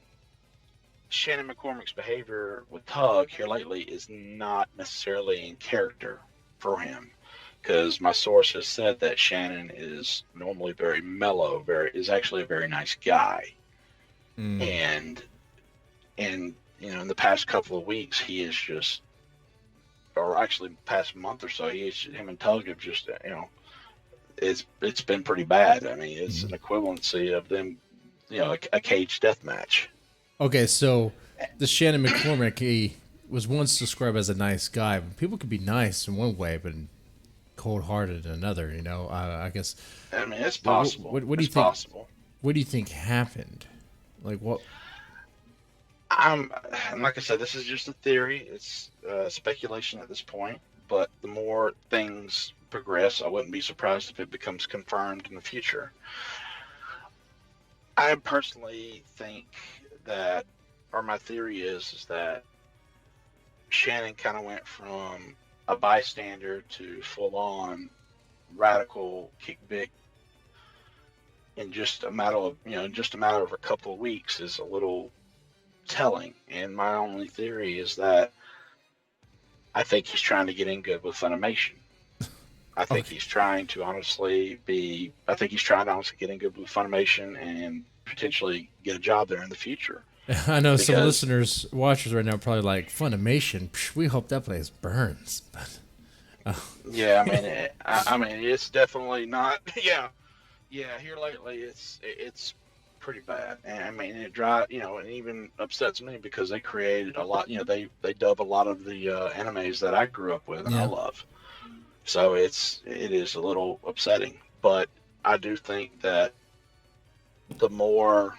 Shannon McCormick's behavior with Tug here lately is not necessarily in character for him, because my source has said that Shannon is normally very mellow, is actually a very nice guy, Mm. and in the past couple of weeks he is just, or actually past month or so, him and Tug have just it's been pretty bad. I mean, it's Mm-hmm. an equivalency of them, a cage death match. Okay, so the Shannon McCormick, he was once described as a nice guy. People could be nice in one way, but cold-hearted in another. You know, I guess. I mean, it's What, possible. what do you It's think? possible. What do you think happened? Like what? I'm, and like I said, this is just a theory. It's speculation at this point. But the more things progress, I wouldn't be surprised if it becomes confirmed in the future. I personally think that, or my theory is that Shannon kind of went from a bystander to full on radical kick Vic in just a matter of just a matter of a couple of weeks is a little telling. And my only theory is that I think he's trying to get in good with Funimation. I think Okay. he's trying to honestly be. I think he's trying to honestly get in good with Funimation and potentially get a job there in the future. I know some Because listeners, watchers right now, are probably like Funimation. Psh, we hope that place burns. But yeah, I mean, it's definitely not. Yeah, yeah. Here lately, it's pretty bad, and I mean, it and even upsets me because they created a lot. They dub a lot of the animes that I grew up with and I yeah, love. So it is a little upsetting, but I do think that the more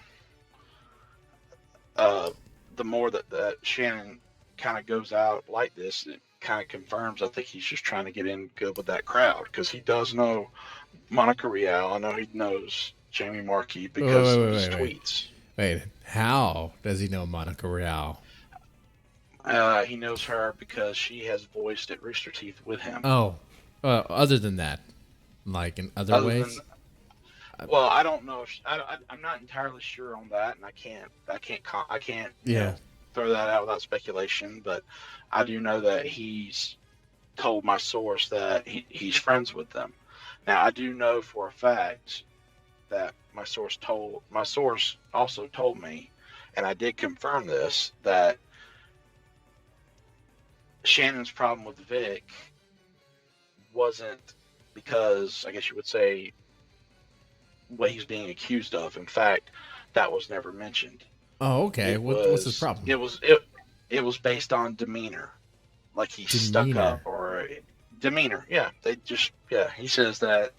uh, the more that Shannon kind of goes out like this, it kind of confirms. I think he's just trying to get in good with that crowd because he does know Monica Rial. I know he knows Jamie Markey wait, wait, because of wait, his wait, wait. tweets. Wait, how does he know Monica Real? He knows her because she has voiced at Rooster Teeth with him. Oh, other than that, like in other Other than, ways. well, I don't know. I'm not entirely sure on that, and I can't, Yeah. throw that out without speculation. But I do know that he's told my source that he's friends with them. Now, I do know for a fact that my source also told me, and I did confirm this, that Shannon's problem with Vic wasn't because, I guess you would say, what he's being accused of. In fact, that was never mentioned. Oh, okay. It What's his was problem? it was it it was based on demeanor, like he's stuck up Demeanor. or demeanor. Yeah, he says that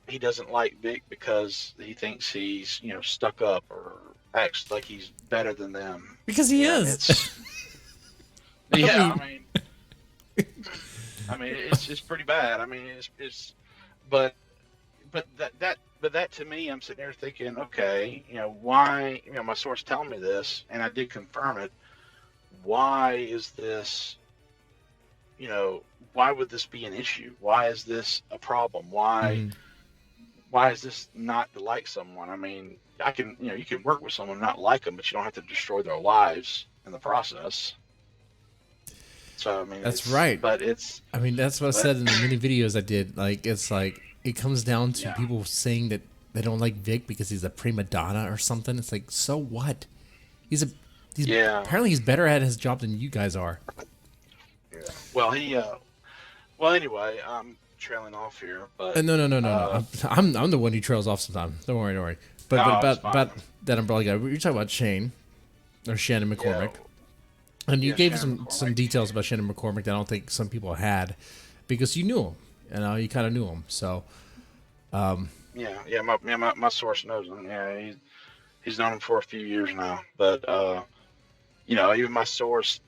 he doesn't like Vic because he thinks he's stuck up or acts like he's better than them. Because he And is. it's I yeah, mean, I mean it's pretty bad. I mean it's but that to me, I'm sitting there thinking, okay, why, my source telling me this, and I did confirm it. Why is this, you know, why would this be an issue? Why is this a problem? mhm. Why is this not to like someone? I mean, you can work with someone, not like them, but you don't have to destroy their lives in the process. So, I mean, That's right. it's, I mean, that's what I but said in the many videos I did. Like it comes down to yeah, people saying that they don't like Vic because he's a prima donna or something. It's like, so what? He's a he's yeah, apparently he's better at his job than you guys are. yeah. Well, well, anyway, I'm trailing off here, but, No, no, no, no, no. uh, I'm the one who trails off sometimes. Don't worry, don't worry. But oh, it's fine. about that umbrella guy. You're talking about Shane or Shannon Yeah, McCormick, and you yeah, gave Shannon some McCormick. details about Shannon McCormick that I don't think some people had because you knew him. You kind of knew him. So My source knows him. Yeah, he's known him for a few years now. But even my source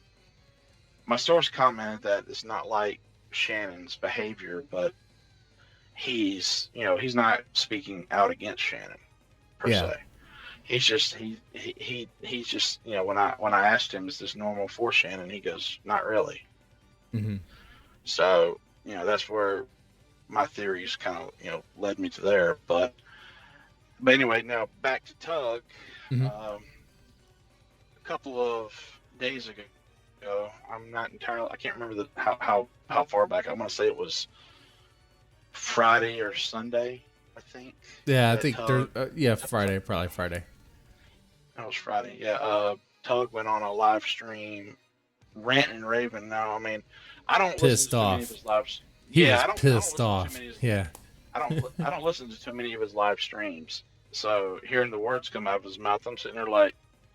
commented that it's not like Shannon's behavior, but he's not speaking out against Shannon per yeah. se. He's just when I asked him, is this normal for Shannon? He goes, not really. Hmm. So that's where my theories kind of led me to there. But anyway, now back to Tug. Hmm. A couple of days ago, I'm not entirely. I can't remember how far back. I want to say it was Friday or Sunday. I think Yeah, I that think there. Tug. Yeah, Friday, probably Friday. That was Friday. Yeah. Tug went on a live stream, ranting and raving. Now, I mean, I don't listen to Pissed too many of off. his lives. He Yeah, was I don't pissed listen to too off. many. Yeah. I don't listen to too many of his live streams. So hearing the words come out of his mouth, I'm sitting there like,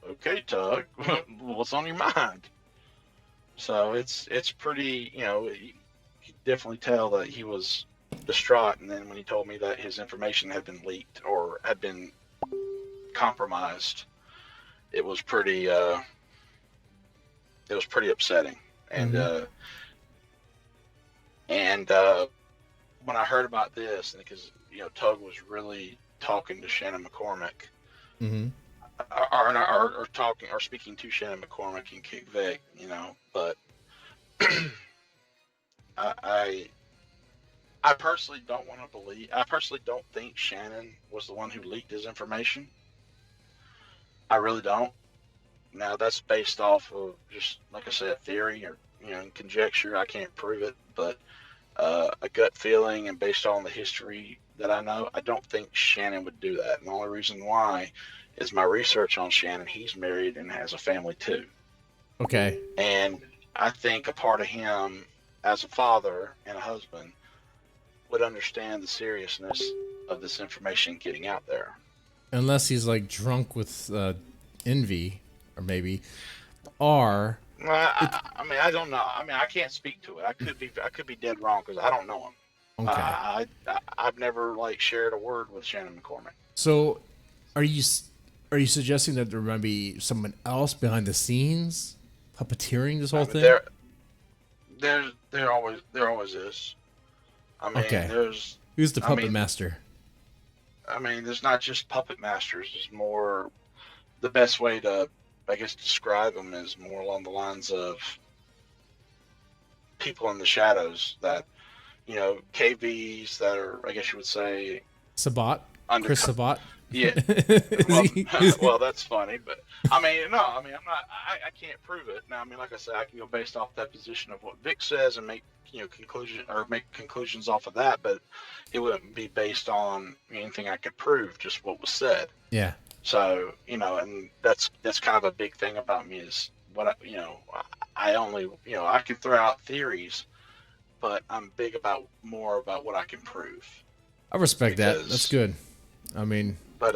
okay, Tug, what's on your mind? So it's pretty, you definitely tell that he was distraught. And then when he told me that his information had been leaked or had been compromised, it was pretty, it was pretty upsetting. And Mm-hmm. and when I heard about this, because Tug was really talking to Shannon McCormick, Mm-hmm. or talking or speaking to Shannon McCormick and Kick Vic, but I I personally don't want to believe. I personally don't think Shannon was the one who leaked his information. I really don't. Now that's based off of just like I said, theory or conjecture. I can't prove it, but a gut feeling and based on the history that I know, I don't think Shannon would do that. And the only reason why is my research on Shannon. He's married and has a family too, Okay. and I think a part of him as a father and a husband would understand the seriousness of this information getting out there. Unless he's like drunk with envy, or maybe, or Well, it. I mean, I don't know. I mean, I can't speak to it. I could be dead wrong because I don't know him. Okay. I've never like shared a word with Shannon McCormick. So, are you are you suggesting that there might be someone else behind the scenes puppeteering this whole I mean, thing? there always is. I mean, Okay. Who's the I puppet mean, master? there's not just puppet masters. It's more the best way to, I guess, describe them is more along the lines of people in the shadows that KVs that are, I guess you would say, Sabat? Chris undercover. Sabat? Yeah. Is Well, he, is he- well, that's funny, but I mean, no, I mean, I'm not. I can't prove it. Now, I mean, like I said, I can go based off that position of what Vic says and make make conclusions off of that, but it wouldn't be based on anything I could prove, just what was said. yeah. So, and that's kind of a big thing about me is what I only, I can throw out theories, but I'm big about more about what I can prove I respect that. That's because, good. I mean, but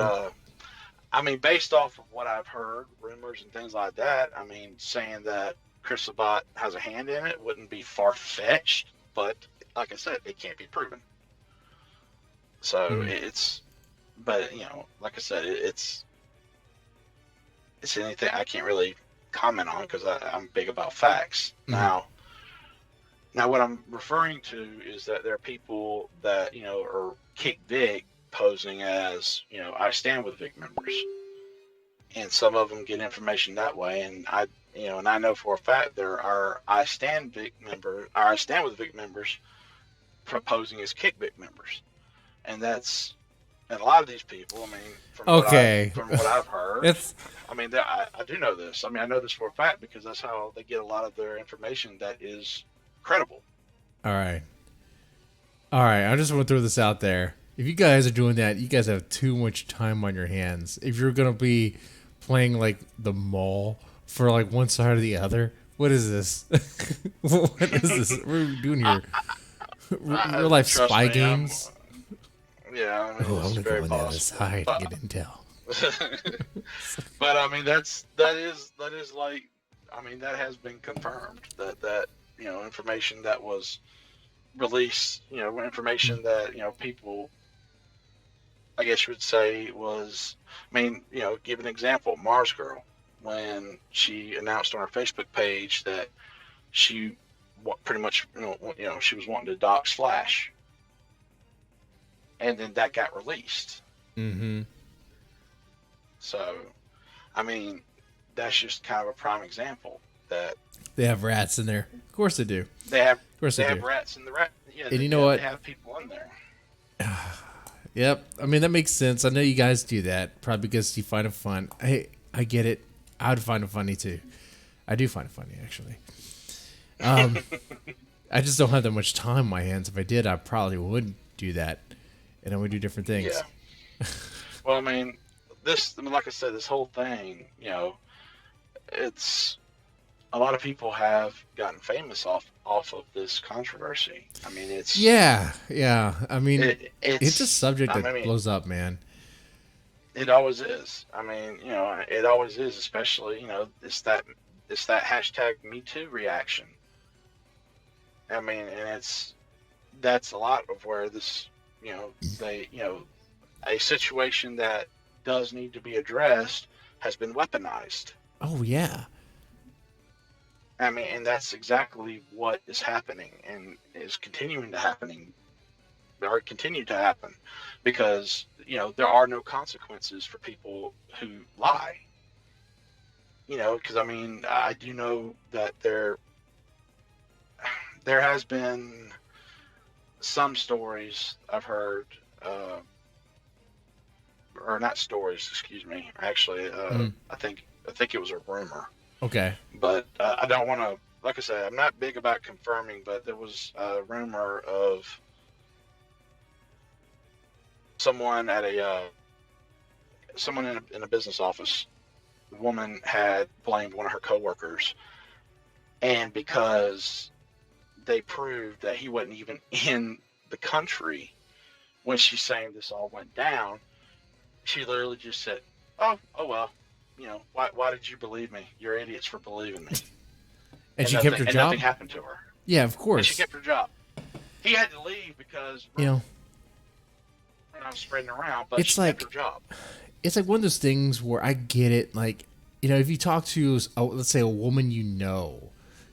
I mean, based off of what I've heard, rumors and things like that, I mean, saying that Chris Sabat has a hand in it wouldn't be far fetched, but like I said, it can't be proven. So mm, but like I said, it's anything I can't really comment on because I'm big about facts. mm, Now, what I'm referring to is that there are people that are kick Vic posing as I stand with Vic members, and some of them get information that way. And I know for a fact there are I stand with Vic members proposing as kick Vic members, and and a lot of these people. I mean, okay. from what I've heard, It's I mean, I do know this. I mean, I know this for a fact because that's how they get a lot of their information that is credible. all right. All right. I just want to throw this out there. If you guys are doing that, you guys have too much time on your hands. If you're going to be playing like the mall for like one side or the other, what is this? What is this? What are we doing here? Real life Trust spy me, games? yeah, I Oh, mean, I'm it's going to go very on the other possible. side and get intel. But I mean, that is like, I mean, that has been confirmed that information that was released, information that people, I guess you would say was, I mean, give an example, Mars Girl, when she announced on her Facebook page that she pretty much, she was wanting to dox Flash, and then that got released. Mm-hmm. So, I mean, that's just kind of a prime example that They have rats in there. Of course they do. they have Of course they they have do. rats in the rat. Yeah, And they you know definitely what? have people in there. Yep. I mean, that makes sense. I know you guys do that probably because you find it fun. I get it. I would find it funny too. I do find it funny actually. Um, I just don't have that much time in my hands. If I did, I probably would do that, and I would do different Yeah. things. Well, I mean, like I said, this whole thing, it's a lot of people have gotten famous off of this controversy. I mean, Yeah, yeah. I mean, it's a it's subject I that mean, blows up, man. It always is. I mean, it always is. Especially, it's that hashtag Me Too reaction. I mean, and that's a lot of where this, they, a situation that does need to be addressed has been weaponized. Oh yeah. I mean, and that's exactly what is happening and is continuing to happening or continue to happen because, there are no consequences for people who lie. Because I mean, I do know that there has been some stories I've heard, or not stories, excuse me. Actually, I think it was a rumor, Okay. but I don't want to. Like I said, I'm not big about confirming, but there was a rumor of someone at someone in a business office. The woman had blamed one of her coworkers, and because they proved that he wasn't even in the country when she's saying this all went down, she literally just said, "Oh well, why did you believe me? You're idiots for believing me." And she kept her job. Nothing happened to her. Yeah, of course. And she kept her job. He had to leave because I was spreading around, but she kept her job. It's like one of those things where I get it. Like, if you talk to, let's say, a woman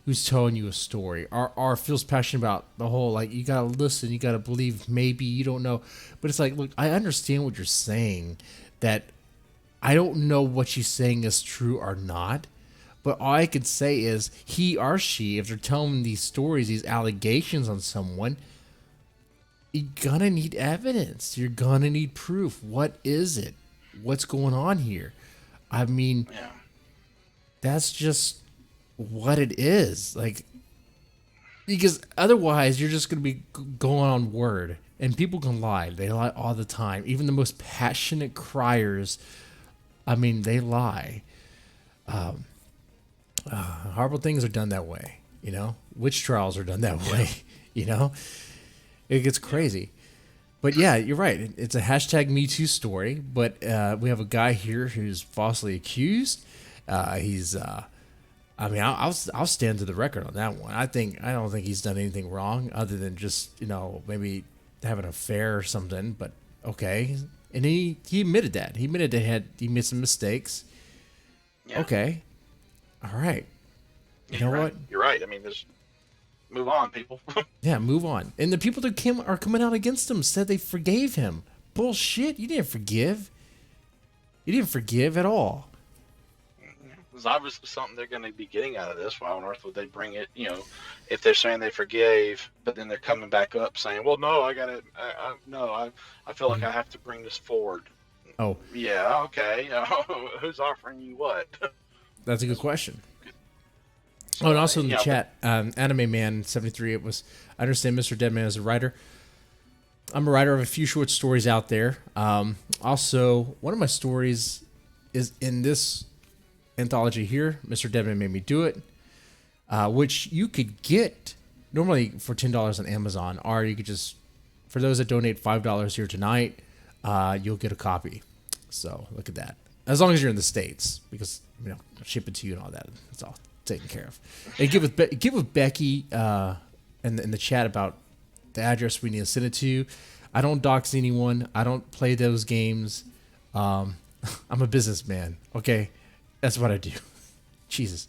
who's telling you a story, or feels passionate about the whole, like, you gotta listen, you gotta believe, maybe you don't know, but it's like, look, I understand what you're saying, that I don't know what she's saying is true or not, but all I can say is he or she, if they're telling these stories, these allegations on someone, you're gonna need evidence. You're gonna need proof. What is it? What's going on here? I mean, that's just what it is. Like, because otherwise you're just going to be going on word, and people can lie. They lie all the time. Even the most passionate criers, I mean, they lie. Horrible things are done that way. Witch trials are done that way. It gets crazy. But yeah, you're right. It's a hashtag Me Too story. But we have a guy here who's falsely accused. He's, I mean, I'll stand to the record on that one. I don't think he's done anything wrong other than just maybe have an affair or something. But okay, and he admitted that. He admitted that he made some mistakes. Yeah. Okay, all right. You know what? You're right. I mean, move on, people. Yeah, move on. And the people that are coming out against him said they forgave him. Bullshit. You didn't forgive. You didn't forgive at all. There's obviously something they're going to be getting out of this. Why on earth would they bring it? If they're saying they forgave, but then they're coming back up saying, "Well, no, I got to. I feel like I have to bring this forward." Oh, yeah, okay. Who's offering you what? That's a good question. So, and also in the chat, Anime Man 73. It was. I understand Mr. Deadman is a writer. I'm a writer of a few short stories out there. Also, one of my stories is in this anthology here. Mr. Deadman Made Me Do It, which you could get normally for $10 on Amazon, or you could just, for those that donate $5 here tonight, you'll get a copy. So look at that. As long as you're in the States, because I'll ship it to you and all that. It's all taken care of. And get with Becky in the chat about the address we need to send it to. I don't dox anyone. I don't play those games. I'm a businessman. Okay. That's what I do. Jesus.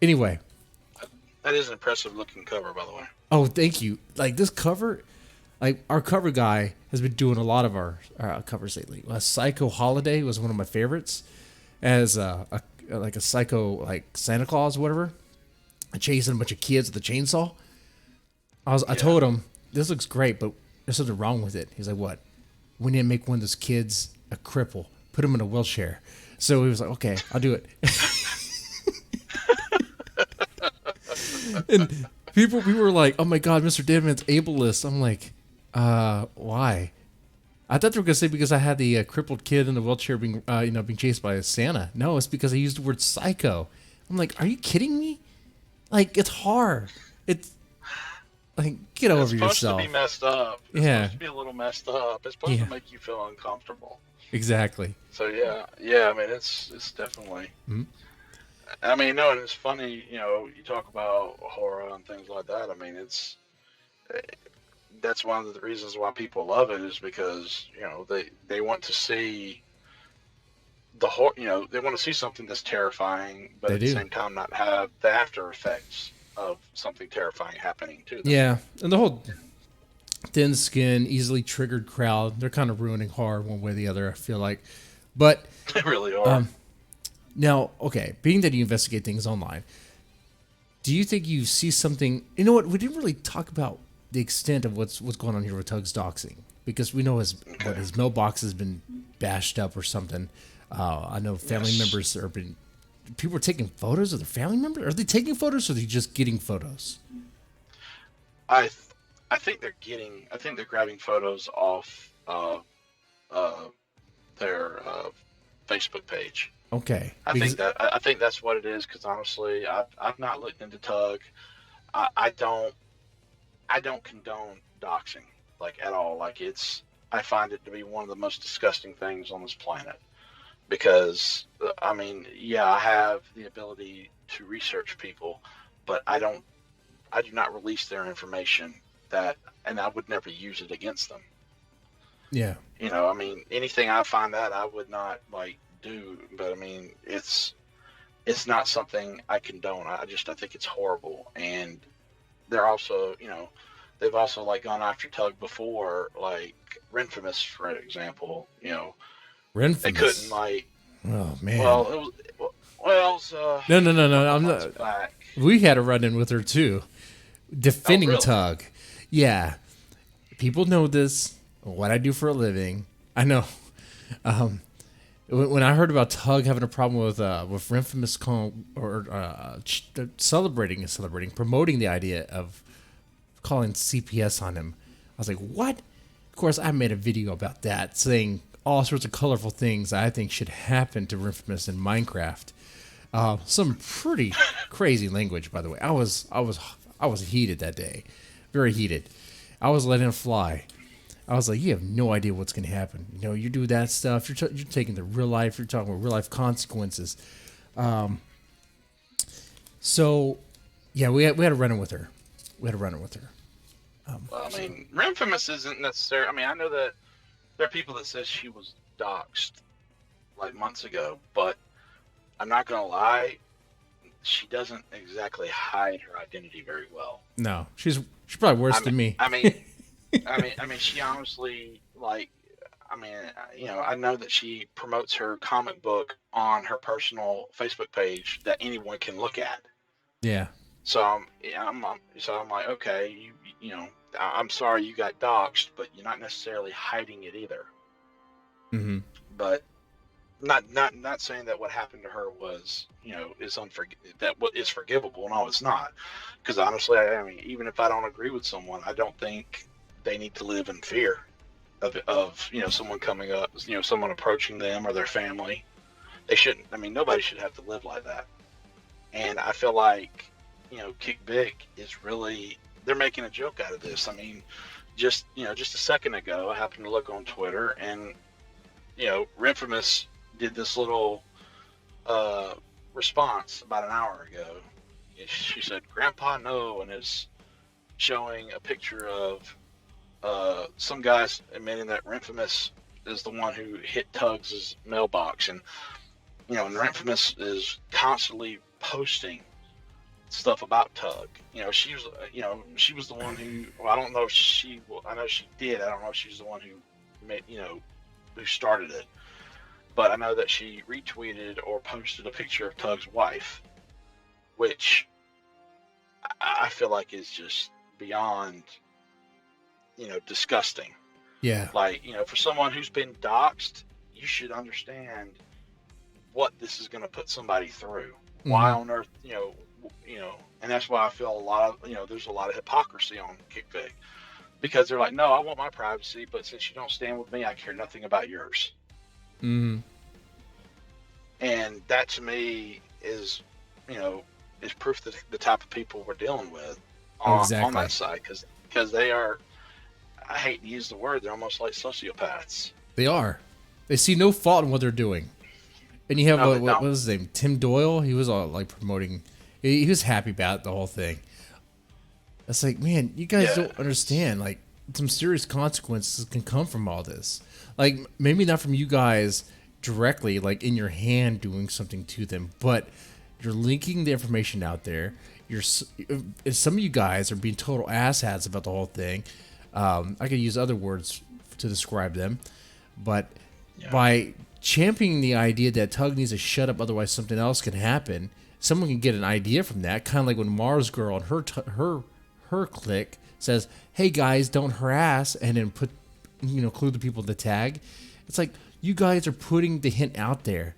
Anyway. That is an impressive looking cover, by the way. Oh, thank you. Like this cover, like our cover guy has been doing a lot of our covers lately. Psycho Holiday was one of my favorites, as a psycho like Santa Claus or whatever, chasing a bunch of kids with a chainsaw. I told him, this looks great, but there's something wrong with it. He's like, what? We need to make one of those kids a cripple, put him in a wheelchair. So he was like, okay, I'll do it. And we were like, oh my God, Mr. Deadman's ableist. I'm like, why? I thought they were going to say because I had the crippled kid in the wheelchair being chased by a Santa. No, it's because I used the word psycho. I'm like, are you kidding me? Like, it's hard. It's like, it's supposed to be messed up. It's supposed to be a little messed up. It's supposed to make you feel uncomfortable. Exactly. So yeah. I mean, it's definitely. Mhm. I mean, no, and it's funny. You talk about horror and things like that. I mean, that's one of the reasons why people love it is because they want to see they want to see something that's terrifying, but They at the do. same time not have the after effects of something terrifying happening to them. Yeah, and the whole thin skin, easily triggered crowd, they're kind of ruining horror one way or the other, I feel like. But They really are. um, now, okay, being that you investigate things online, do you think you see something? You know what? We didn't really talk about the extent of what's going on here with Tug's doxing because we know Okay. his mailbox has been bashed up or something. I know family Yes. members are been people are taking photos of their family members. Are they taking photos or are they just getting photos? I th- I think they're grabbing photos off uh, their Facebook page. Okay, I think because that's what it is. Because honestly, I've not looked into Tug. I don't condone doxing like at all. Like I find it to be one of the most disgusting things on this planet. Because I mean, yeah, I have the ability to research people, but I do not release their information that, and I would never use it against them. yeah, I mean, anything I find out, I would not like do. But I mean, it's not something I condone. I think it's horrible, and they're also, they've also like gone after Tug before, like Renfamous, for example. we're They couldn't infamous. like, Oh man, well, it was, well, it was no, no, no, a no. couple I'm months not. back. We had a run in with her too, Oh, defending really? Tug. Yeah, people know this. What I do for a living. I know. Um, when I heard about Tug having a problem with infamous or celebrating, promoting the idea of calling CPS on him, I was like, what? Of course, I made a video about that, saying all sorts of colorful things I think should happen to Infamous in Minecraft. Some pretty crazy language, by the way. I was heated that day, very heated. I was letting it fly. I was like, you have no idea what's going to happen. You do that stuff. You're taking the real life. You're talking about real life consequences. So, yeah, we had a run in with her. We had a run in with her. Well, I So mean, Renfamous isn't necessarily. I mean, I know that there are people that says she was doxxed like months ago, but I'm not gonna lie, she doesn't exactly hide her identity very well. no, she's probably worse I mean, than me. I mean, she honestly like. I mean, I know that she promotes her comic book on her personal Facebook page that anyone can look at. Yeah. So I'm like, okay, I'm sorry you got doxxed, but you're not necessarily hiding it either. Mm-hmm. But not saying that what happened to her was is that what is forgivable. No, it's not. Because honestly, I mean, even if I don't agree with someone, I don't think they need to live in fear of someone coming up, someone approaching them or their family. They shouldn't. I mean, nobody should have to live like that. And I feel like Kick Vic is really, they're making a joke out of this. I mean, just a second ago, I happened to look on Twitter, and Renfamous did this little uh, response about an hour ago. She said, "Grandpa, no," and is showing a picture of some guys admitting that Renfamous is the one who hit Tugs' mailbox, and and Renfamous is constantly posting stuff about Tug. She was the one who. Well, I don't know if she. Well, I know she did. I don't know if she's the one who made. Who started it. But I know that she retweeted or posted a picture of Tug's wife, which I feel like is just beyond, disgusting. Yeah. Like, for someone who's been doxxed, you should understand what this is going to put somebody through. Why Mm-hmm. on earth, and that's why I feel a lot of, there's a lot of hypocrisy on Kickfig because they're like, no, I want my privacy, but since you don't stand with me, I care nothing about yours. Mm-hmm. And that to me is, is proof that the type of people we're dealing with Oh, on that exactly. side, because they are, I hate to use the word, they're almost like sociopaths. They are. They see no fault in what they're doing. And you have No, they what don't. was his name? Tim Doyle. He was all like promoting. He was happy about the whole thing. It's like, man, you guys Yeah. don't understand. Like, some serious consequences can come from all this. Like, maybe not from you guys directly, like in your hand doing something to them, but you're leaking the information out there. Some of you guys are being total asshats about the whole thing. I could use other words to describe them, but Yeah. by championing the idea that Tug needs to shut up, otherwise something else can happen. Someone can get an idea from that, kind of like when Mars Girl and her clique says, "Hey guys, don't harass," and then include the people in the tag. It's like you guys are putting the hint out there.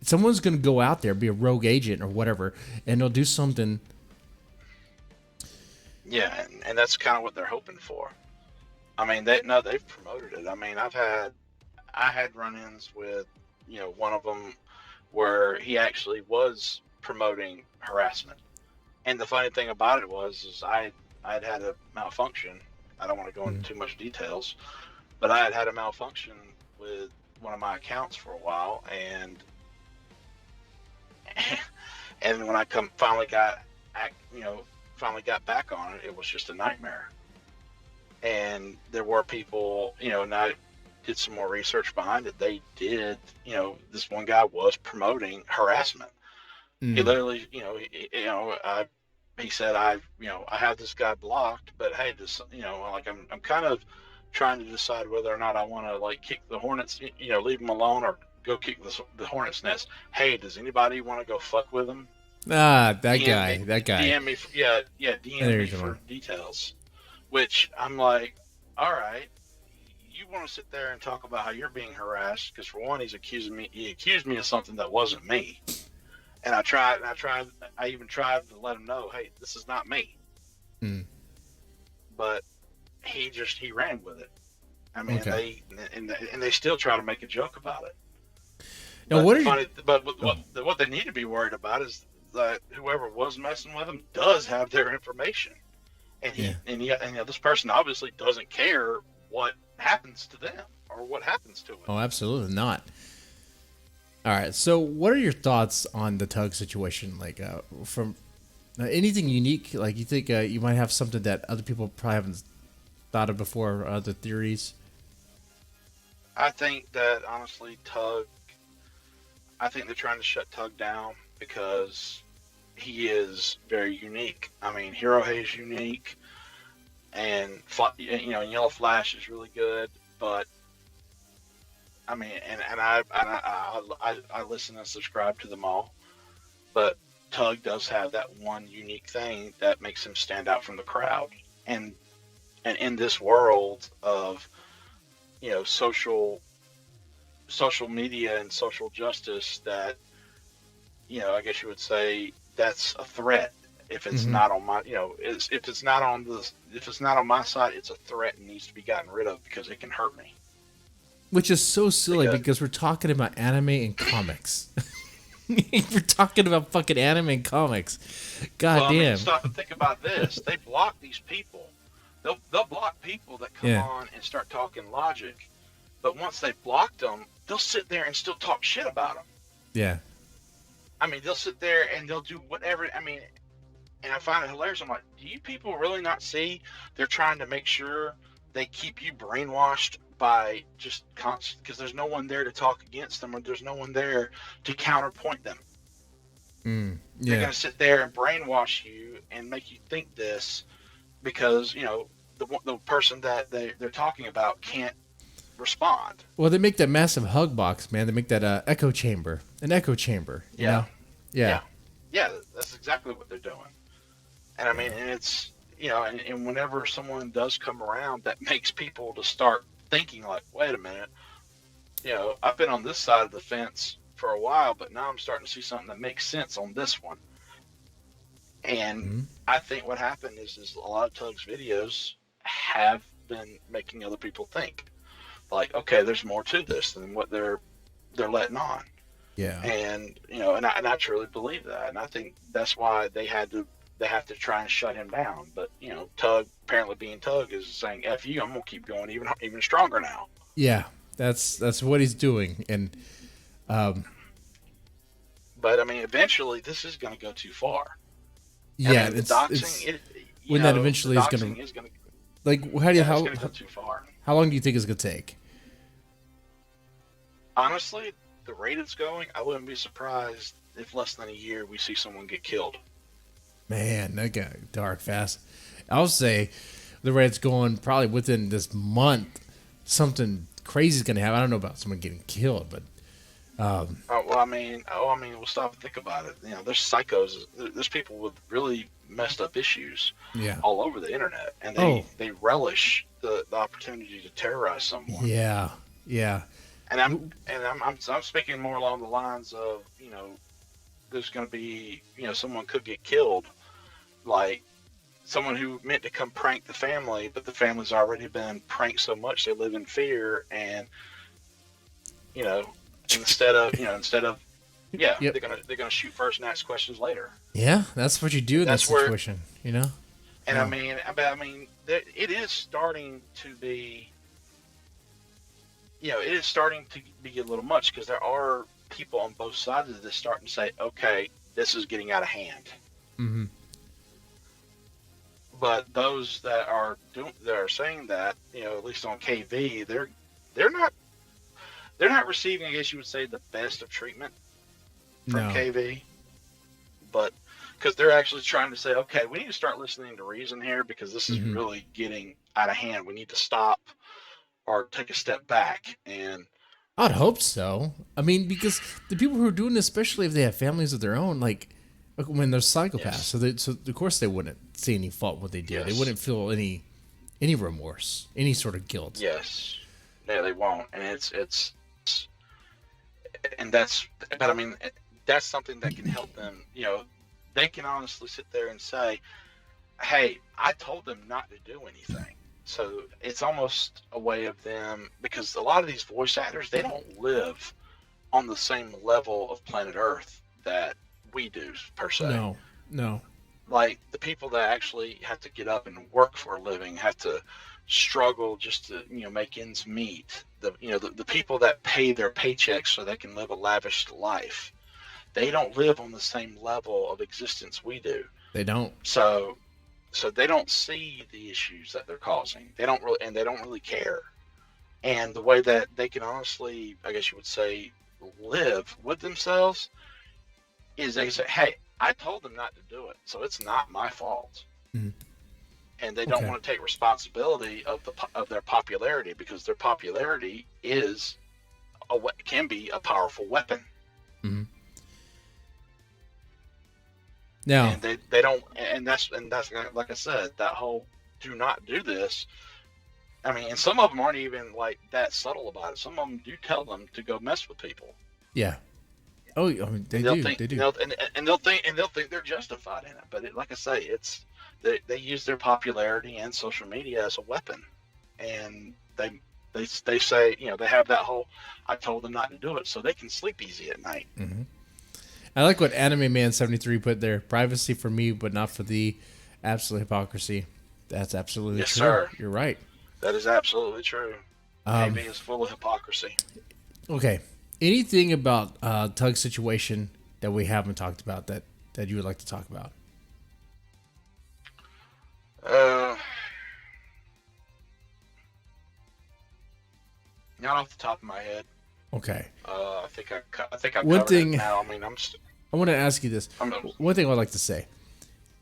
Someone's going to go out there, be a rogue agent or whatever, and they'll do something. Yeah, and that's kind of what they're hoping for. I mean, they've promoted it. I mean, I had run-ins with, one of them where he actually was promoting harassment. And the funny thing about it is I'd had a malfunction. I don't want to go into too much details, but I had a malfunction with one of my accounts for a while, and and when I finally got back on it, it was just a nightmare. And there were people, and I did some more research behind it. They did, this one guy was promoting harassment. He literally, he said, I have this guy blocked, but hey, like I'm kind of trying to decide whether or not I want to like kick the hornets, leave him alone or go kick the hornet's nest. Hey, does anybody want to go fuck with him? That DM guy. DM me, DM me for details. Which I'm like, all right, you want to sit there and talk about how you're being harassed? Because for one, he accused me of something that wasn't me. And I even tried to let him know, hey, this is not me. But he ran with it. I mean, they still try to make a joke about it. Now, what they need to be worried about is that whoever was messing with him does have their information, and this person obviously doesn't care what happens to them or what happens to it. Oh, absolutely not. All right. So, what are your thoughts on the Tug situation? Like, from anything unique? Like, you think you might have something that other people probably haven't thought of before? Other theories? I think that honestly, I think they're trying to shut Tug down because he is very unique. I mean, Hero is unique, and Yellow Flash is really good, but I mean, and I listen and subscribe to them all, but Tug does have that one unique thing that makes him stand out from the crowd, and in this world of social media and social justice, that I guess you would say that's a threat. If it's not on my if it's not on my side, it's a threat and needs to be gotten rid of because it can hurt me. Which is so silly because we're talking about anime and comics. We're talking about fucking anime and comics. God damn. I mean, stop and think about this. They block these people. They'll block people that come on and start talking logic. But once they've blocked them, they'll sit there and still talk shit about them. Yeah. I mean, they'll sit there and they'll do whatever. I mean, and I find it hilarious. I'm like, do you people really not see they're trying to make sure they keep you brainwashed by just constant, because there's no one there to talk against them, or there's no one there to counterpoint them. They're going to sit there and brainwash you and make you think this because, the person that they're talking about can't respond. Well, they make that massive hug box, man. They make that an echo chamber. You know? Yeah. Yeah, that's exactly what they're doing. And I mean, and it's, and whenever someone does come around, that makes people to start thinking like, wait a minute, I've been on this side of the fence for a while, but now I'm starting to see something that makes sense on this one. And I think what happened is a lot of Tug's videos have been making other people think, like, okay, there's more to this than what they're letting on. Yeah. And and I truly believe that, and I think that's why they have to try and shut him down. But Tug, apparently being Tug, is saying, "F you, I'm gonna keep going even stronger now." Yeah. That's what he's doing, and But I mean, eventually, this is going to go too far. I yeah, mean, the doxing, it's when that the eventually is gonna, doxing is going to, like, how do you yeah, it's going to go too far. how long do you think it's gonna take? Honestly, the rate it's going, I wouldn't be surprised if less than a year we see someone get killed. Man, that got dark fast. I'll say the rate it's going, probably within this month, something crazy is gonna happen. I don't know about someone getting killed, but We'll stop and think about it. You know, there's psychos, there's people with really messed up issues yeah. all over the internet, and Oh, they relish the opportunity to terrorize someone. yeah, yeah. I'm speaking more along the lines of, there's going to be, someone could get killed, like someone who meant to come prank the family, but the family's already been pranked so much they live in fear, and you know, instead of yeah, Yep. they're gonna shoot first and ask questions later. Yeah, that's what you do in that That's where, situation, you know? and Yeah. it is starting to be, it is starting to be a little much, because there are people on both sides of this starting to say, okay, this is getting out of hand. Mm-hmm. But those that are saying that, at least on KV, they're not receiving, I guess you would say, the best of treatment from No. KV, but because they're actually trying to say, okay, we need to start listening to reason here, because this is Mm-hmm. really getting out of hand. We need to stop or take a step back. And I'd hope so. I mean, because the people who are doing this, especially if they have families of their own, like when they're psychopaths, yes, so of course they wouldn't see any fault in what they did. They yes, wouldn't feel any remorse, any sort of guilt. yes, no, they won't. And and that's, but I mean, that's something that can help them. They can honestly sit there and say, hey, I told them not to do anything. So it's almost a way of them, because a lot of these voice actors, they don't live on the same level of planet Earth that we do, per se. No, no. Like, the people that actually have to get up and work for a living, have to struggle just to make ends meet. The people that pay their paychecks so they can live a lavish life, they don't live on the same level of existence we do. They don't. So they don't see the issues that they're causing. They don't really care. And the way that they can honestly, I guess you would say, live with themselves is they say, hey, I told them not to do it, so it's not my fault. Mhm. And they don't Okay. want to take responsibility of their popularity, because their popularity can be a powerful weapon. Mm-hmm. Now, And they don't, and that's like I said, that whole do not do this. I mean, and some of them aren't even like that subtle about it. Some of them do tell them to go mess with people. yeah. Oh, I mean, they And they'll do. think They do. they'll think they're justified in it. But like I say, they use their popularity and social media as a weapon, and they say, they have that whole, I told them not to do it, so they can sleep easy at night. Mm-hmm. I like what Anime Man 73 put there. Privacy for me, but not for thee. Absolute hypocrisy. That's absolutely Yes, true. sir. You're right. That is absolutely true. KV is full of hypocrisy. Okay. Anything about Tug's situation that we haven't talked about that you would like to talk about? Not off the top of my head. Okay. I think I One covered thing it now. I mean, I want to ask you this. I'm One thing I'd like to say,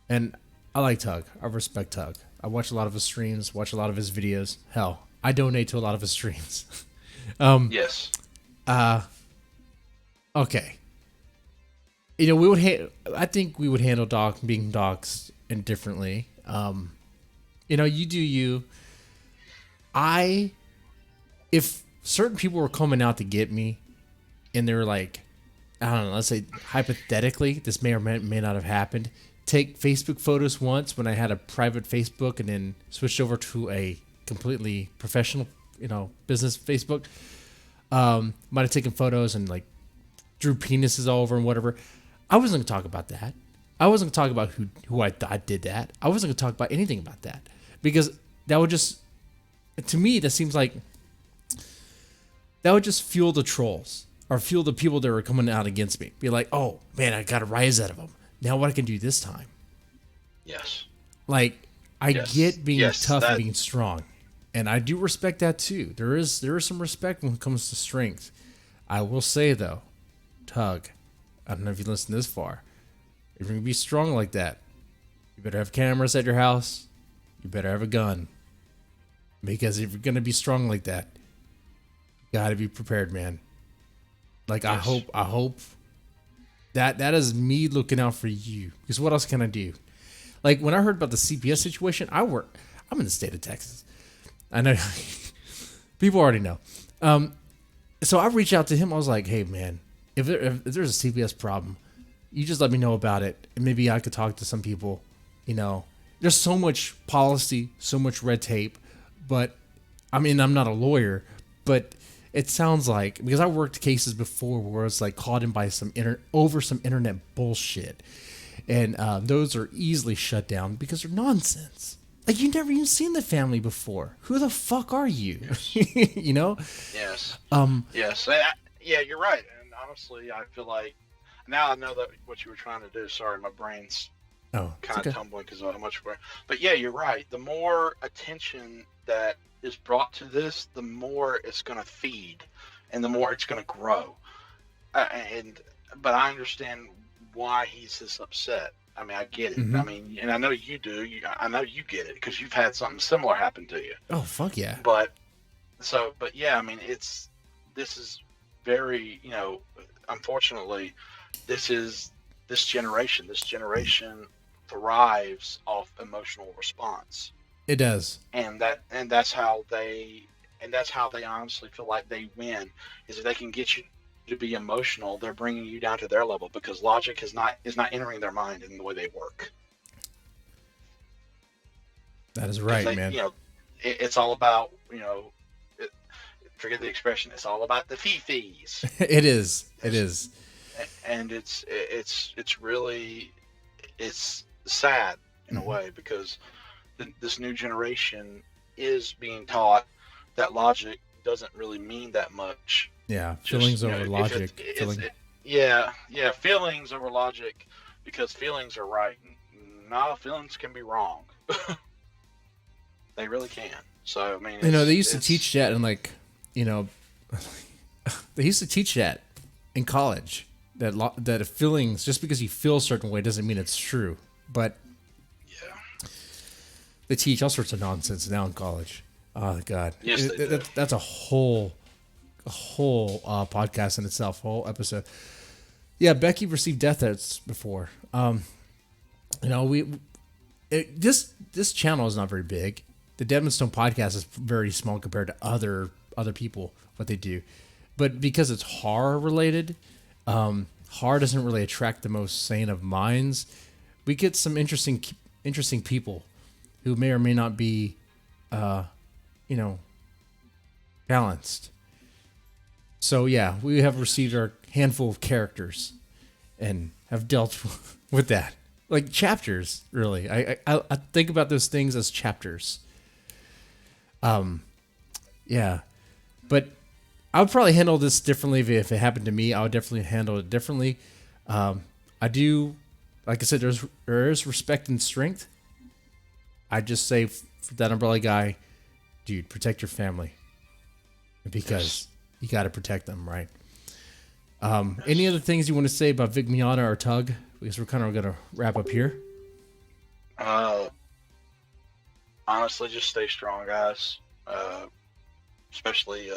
and I like Tug. I respect Tug. I watch a lot of his streams, watch a lot of his videos. Hell, I donate to a lot of his streams. yes. Okay. I think we would handle being dogs indifferently. You do you. If certain people were coming out to get me, and they're like, I don't know, let's say hypothetically, this may or may not have happened. Take Facebook photos once when I had a private Facebook and then switched over to a completely professional, business Facebook. Might have taken photos and like drew penises all over and whatever. I wasn't going to talk about that. I wasn't going to talk about who I thought did that. I wasn't going to talk about anything about that, because that would just, to me, that seems like that would just fuel the trolls or fuel the people that were coming out against me. Be like, oh man, I got a rise out of them. Now what I can do this time? Yes. Like, I get being tough and that, being strong, and I do respect that too. There is some respect when it comes to strength. I will say though, Tug, I don't know if you listen this far. If you're gonna be strong like that, you better have cameras at your house. You better have a gun, because if you're gonna be strong like that, you gotta be prepared, man. Like, yes. I hope that is me looking out for you. Because what else can I do? Like, when I heard about the CPS situation, I'm in the state of Texas. I know people already know. So I reached out to him. I was like, hey man, if there's a CPS problem, you just let me know about it, and maybe I could talk to some people. You know, there's so much policy, so much red tape, but I mean, I'm not a lawyer, but it sounds like, because I worked cases before where it's like caught in by some internet bullshit, and those are easily shut down because they're nonsense. Like, you never even seen the family before. Who the fuck are you? Yes. You know? Yes. Yes. Yeah, you're right. And honestly, I feel like now I know that what you were trying to do. Sorry, my brain's kind of tumbling because of how much we're. But yeah, you're right. The more attention that is brought to this, the more it's going to feed, and the more it's going to grow. But I understand why he's this upset. I mean, I get it. Mm-hmm. I mean, and I know you do. I know you get it because you've had something similar happen to you. Oh, fuck yeah. But yeah, I mean, this is very, unfortunately, this generation thrives off emotional response. It does. And that's how they honestly feel like they win, is if they can get you to be emotional, they're bringing you down to their level, because logic is not entering their mind in the way they work. That is right, man. It's all about, forget the expression, it's all about the fee-fees. It is. And it's really sad in a way, because this new generation is being taught that logic doesn't really mean that much. Yeah, feelings over logic. Feelings over logic, because feelings are right. No, feelings can be wrong. They really can. So, I mean, they used to teach that, and they used to teach that in college, that feelings, just because you feel a certain way doesn't mean it's true. But yeah, they teach all sorts of nonsense now in college. Oh God, yes, that's a whole podcast in itself, whole episode. Yeah, Becky received death threats before. This channel is not very big. The Deadmanstome podcast is very small compared to other people, what they do. But because it's horror related, horror doesn't really attract the most sane of minds. We get some interesting people who may or may not be, balanced. So yeah, we have received our handful of characters and have dealt with that, like chapters. Really, I think about those things as chapters. Yeah, but I would probably handle this differently if it happened to me. I would definitely handle it differently. I do, like I said, there is respect and strength. I just say for that umbrella guy, dude, protect your family, because you got to protect them, right? Any other things you want to say about Vic Miata or Tug? Because we're kind of going to wrap up here. Honestly, just stay strong, guys. Especially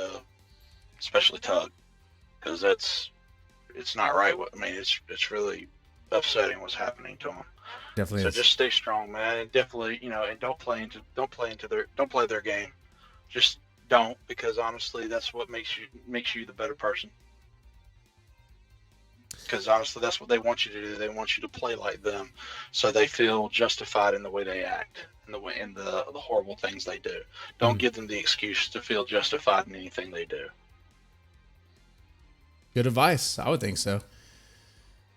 Tug, because it's not right. I mean, it's really upsetting what's happening to him. Definitely. So is. Just stay strong, man, and definitely, and don't play their game. Just don't, because honestly, that's what makes you the better person. Because honestly, that's what they want you to do. They want you to play like them, so they feel justified in the way they act, in the horrible things they do. Don't give them the excuse to feel justified in anything they do. Good advice. I would think so.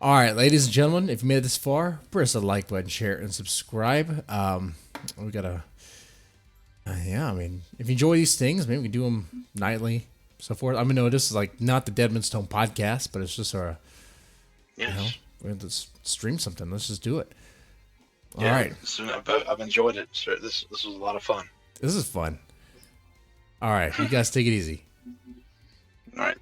All right, ladies and gentlemen, if you made it this far, press the like button, share, and subscribe. We got to, I mean, if you enjoy these things, maybe we can do them nightly, so forth. I mean, no, this is like not the Deadmanstone podcast, but it's just our, Yes. we have to stream something. Let's just do it. All Yeah, right. I've enjoyed it. So this was a lot of fun. This is fun. All right. You guys take it easy. All right.